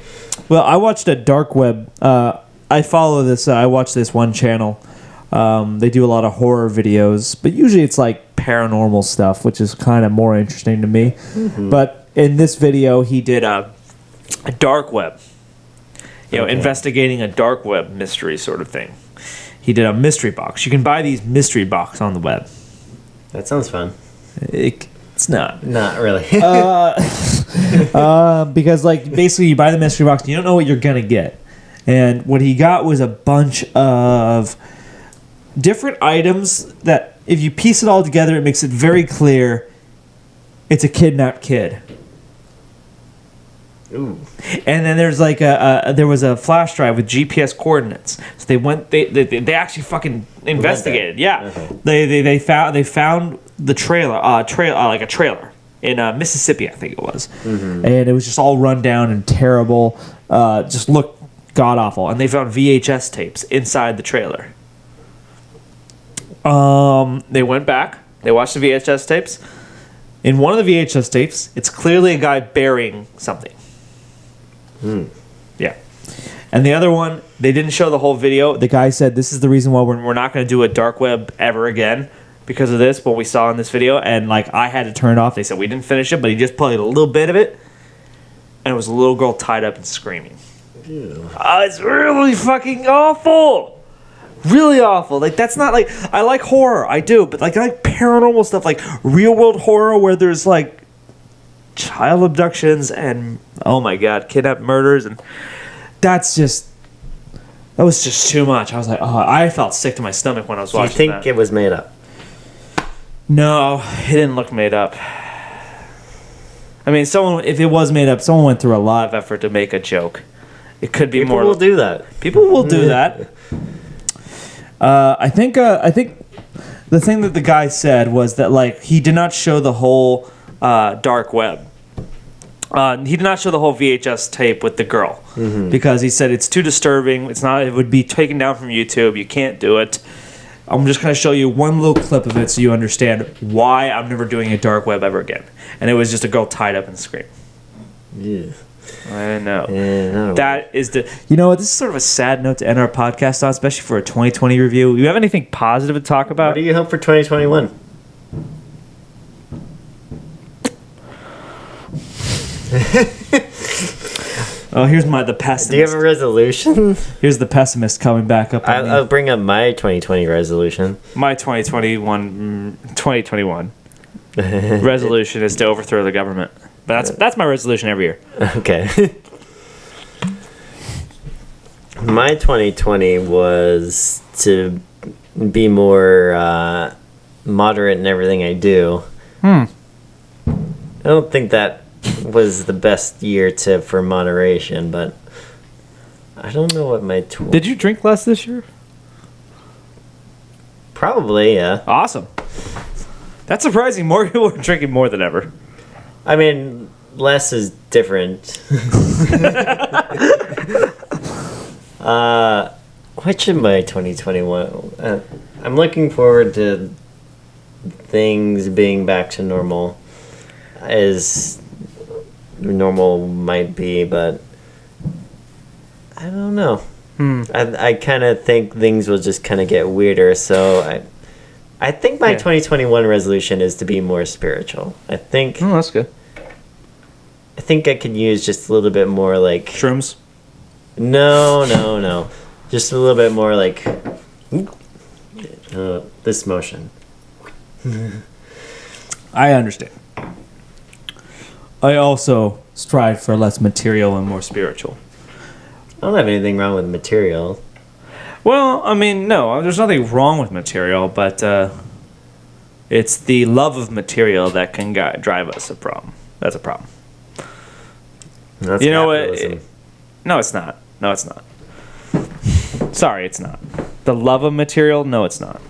Well, I watched a dark web. I follow this. I watch this one channel. They do a lot of horror videos, but usually it's paranormal stuff, which is kind of more interesting to me. Mm-hmm. But in this video, he did a dark web. Investigating a dark web mystery sort of thing. He did a mystery box. You can buy these mystery box on the web. That sounds fun. It's not. Not really. Because basically you buy the mystery box and you don't know what you're gonna get. And what he got was a bunch of different items that, if you piece it all together, it makes it very clear it's a kidnapped kid. Ooh. And then there's like there was a flash drive with GPS coordinates. So they actually fucking investigated. Yeah, they found the trailer like a trailer in Mississippi, I think it was, and it was just all run down and terrible. Just looked god awful. And they found VHS tapes inside the trailer. They went back. They watched the VHS tapes. In one of the VHS tapes, it's clearly a guy burying something. Yeah. And the other one, they didn't show the whole video. The guy said, this is the reason why we're not going to do a dark web ever again because of this, what we saw in this video. And, like, I had to turn it off. They said we didn't finish it, but he just played a little bit of it. And it was a little girl tied up and screaming. It's really fucking awful. Really awful. Like, that's not, like, I like horror. I do. But, like, I like paranormal stuff, like real-world horror where there's, like, child abductions and, oh my God, kidnap murders. And that was just too much. I was like, oh, I felt sick to my stomach when I was watching that. You think it was made up? No, it didn't look made up. I mean, if it was made up, someone went through a lot of effort to make a joke. It could be more. People will do that. People will do that. I think the thing that the guy said was that, like, he did not show the whole dark web. He did not show the whole VHS tape with the girl because he said it's too disturbing. It would be taken down from YouTube. You can't do it. I'm just going to show you one little clip of it so you understand why I'm never doing a dark web ever again. And it was just a girl tied up and screaming. Yeah. I know. Yeah, that is the... You know what? This is sort of a sad note to end our podcast on, especially for a 2020 review. You have anything positive to talk about? What do you hope for 2021? Oh, here's the pessimist. Do you have a resolution? Here's the pessimist coming back up. I'll bring up my 2020 resolution. My 2021 resolution is to overthrow the government. But that's my resolution every year. Okay. My 2020 was to be more moderate in everything I do. I don't think that was the best year for moderation, but I don't know what my... Did you drink less this year? Probably, yeah. Awesome. That's surprising. More people are drinking more than ever. I mean, less is different. Which of my 2021? I'm looking forward to things being back to normal, as normal might be, but I don't know. I kind of think things will just kind of get weirder, so I think my 2021 resolution is to be more spiritual. I think... Oh, that's good. I think I could use just a little bit more, like... Shrooms? No. Just a little bit more, like... this motion. I understand. I also strive for less material and more spiritual. I don't have anything wrong with material. Well, I mean, no, there's nothing wrong with material, but it's the love of material that can drive us a problem. That's a problem. That's you know capitalism. what? No, it's not. No, it's not. Sorry, it's not. The love of material? No, it's not.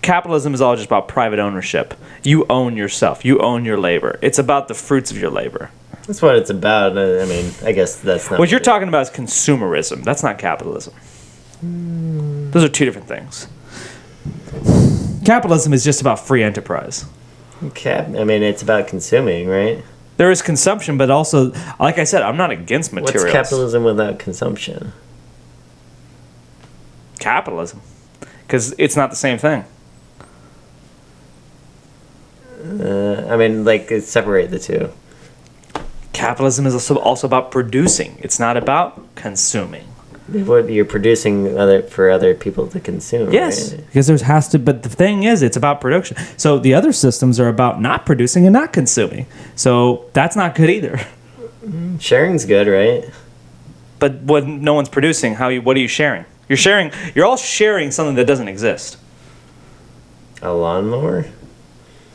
Capitalism is all just about private ownership. You own yourself. You own your labor. It's about the fruits of your labor. That's what it's about. I mean, I guess that's not... What you're talking about is consumerism. That's not capitalism. Those are two different things. Capitalism is just about free enterprise. I mean, it's about consuming, right? There is consumption, but also, like I said, I'm not against materials. What's capitalism without consumption? Capitalism. Because it's not the same thing. I mean, like, separate the two. Capitalism is also about producing. It's not about consuming. What you're producing for other people to consume. Yes, right? because there has to. But the thing is, it's about production. So the other systems are about not producing and not consuming. So that's not good either. Sharing's good, right? But when no one's producing, what are you sharing? You're all sharing something that doesn't exist. A lawnmower?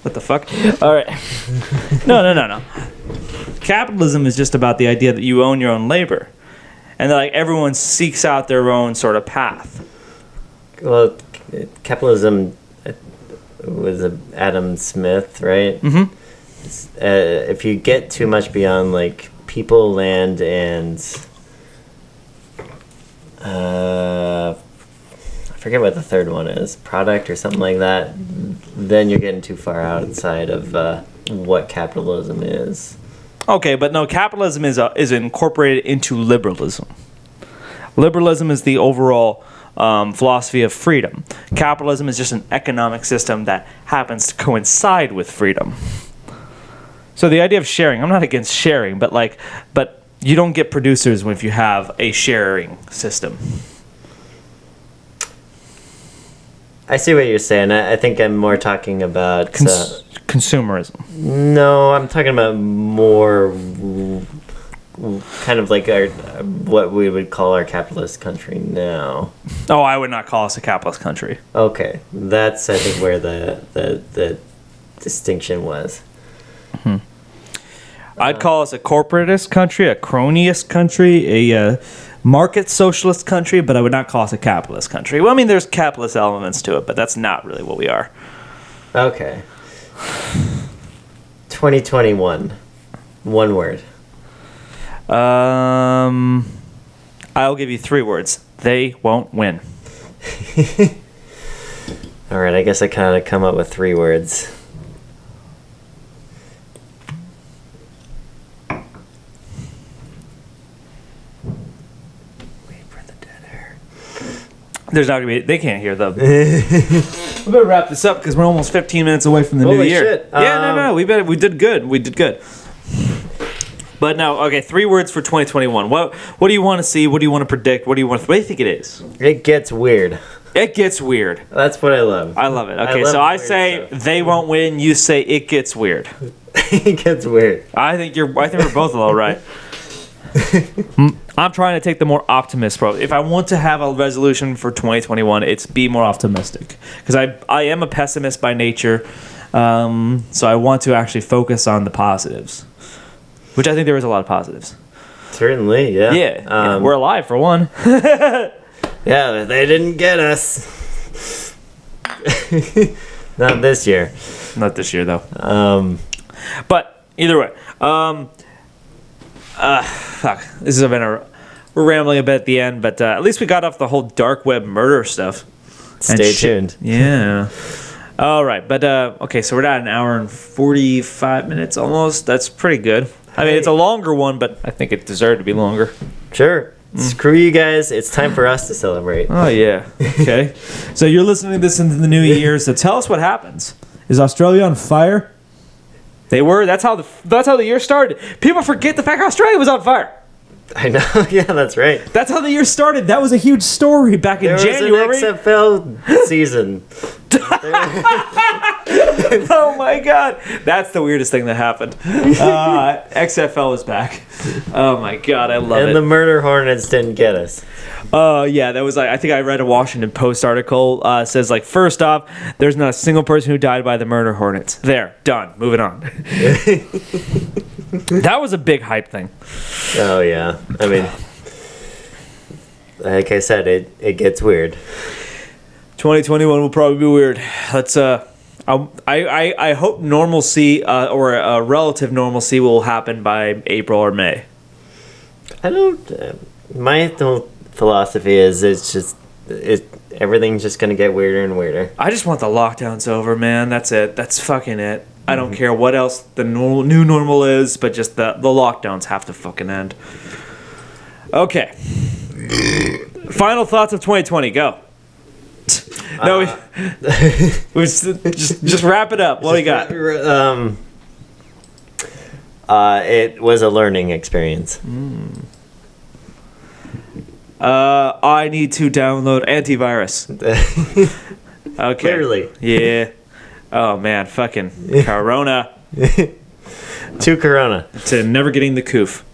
What the fuck? All right. No. Capitalism is just about the idea that you own your own labor, and that, like, everyone seeks out their own sort of path. Well, capitalism was Adam Smith, right? Mm-hmm. If you get too much beyond like people, land, and I forget what the third one is, product or something like that, then you're getting too far outside of what capitalism is. Okay, but no, capitalism is incorporated into liberalism. Liberalism is the overall philosophy of freedom. Capitalism is just an economic system that happens to coincide with freedom. So the idea of sharing, I'm not against sharing, but you don't get producers if you have a sharing system. I see what you're saying. I think I'm more talking about Consumerism. No, I'm talking about more kind of like what we would call our capitalist country now. Oh, I would not call us a capitalist country. Okay, that's I think where the distinction was. Mm-hmm. I'd call us a corporatist country, a cronyist country, a market socialist country, but I would not call us a capitalist country. Well, I mean, there's capitalist elements to it, but that's not really what we are. Okay. 2021. One word. I'll give you 3 words. They won't win. All right, I guess I kind of come up with 3 words. There's not gonna be. They can't hear them. We better wrap this up because we're almost 15 minutes away from the new year. Shit. Yeah, no. We did good. We did good. But no, okay. 3 words for 2021. What do you want to see? What do you want to predict? What do you think it is? It gets weird. It gets weird. That's what I love. I love it. Okay, so I say stuff. They won't win. You say it gets weird. It gets weird. I think we're both a little right. I'm trying to take the more optimist approach. If I want to have a resolution for 2021, it's be more optimistic. Because I am a pessimist by nature, so I want to actually focus on the positives, which I think there is a lot of positives. Certainly, yeah. Yeah, we're alive for one. Yeah, they didn't get us. Not this year. Not this year, though. But either way. Fuck. This has been we're rambling a bit at the end, but at least we got off the whole dark web murder stuff. Stay tuned. Yeah. All right, but okay, so we're at an hour and 45 minutes almost. That's pretty good. I mean, it's a longer one, but I think it deserved to be longer. Sure. Screw you guys. It's time for us to celebrate. Oh, yeah. Okay. So you're listening to this into the new year, so tell us what happens. Is Australia on fire? They were. That's how the year started. People forget the fact Australia was on fire. I know. Yeah, that's right. That's how the year started. That was a huge story back in January. There was an XFL season. Oh my God, that's the weirdest thing that happened. XFL is back. Oh my God, I love it. And the murder hornets didn't get us. Yeah, that was like, I think I read a Washington Post article. Says like, first off, there's not a single person who died by the murder hornets. There, done. Moving on. That was a big hype thing. Oh yeah, I mean, like I said, it gets weird. 2021 will probably be weird. Let's I hope normalcy or a relative normalcy will happen by April or May. I don't. My philosophy is everything's just gonna get weirder and weirder. I just want the lockdowns over, man. That's it. That's fucking it. I don't care what else the new normal is, but just the lockdowns have to fucking end. Okay. Final thoughts of 2020. Go. No, we just wrap it up. What do you got? It was a learning experience. I need to download antivirus. Okay. Clearly. Yeah. Oh man, fucking Corona. To Corona. To never getting the coof.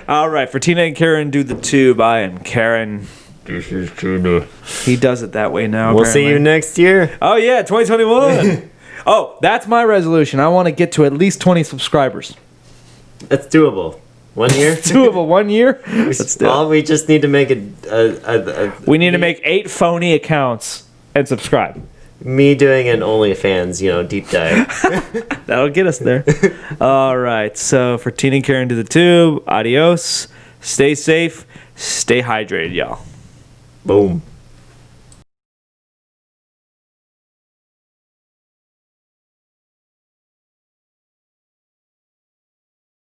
All right, for Tina and Karen do the tube. I am Karen. This is Tina. He does it that way now. We'll see you next year. Oh yeah, 2021. Oh, that's my resolution. I want to get to at least 20 subscribers. That's doable. 1 year? Doable 1 year? Let's do it. We just need to make We need to make 8 phony accounts and subscribe. me doing an OnlyFans, deep dive. That'll get us there. All right. So for Tina and Karen to the tube, adios. Stay safe. Stay hydrated, y'all. Boom.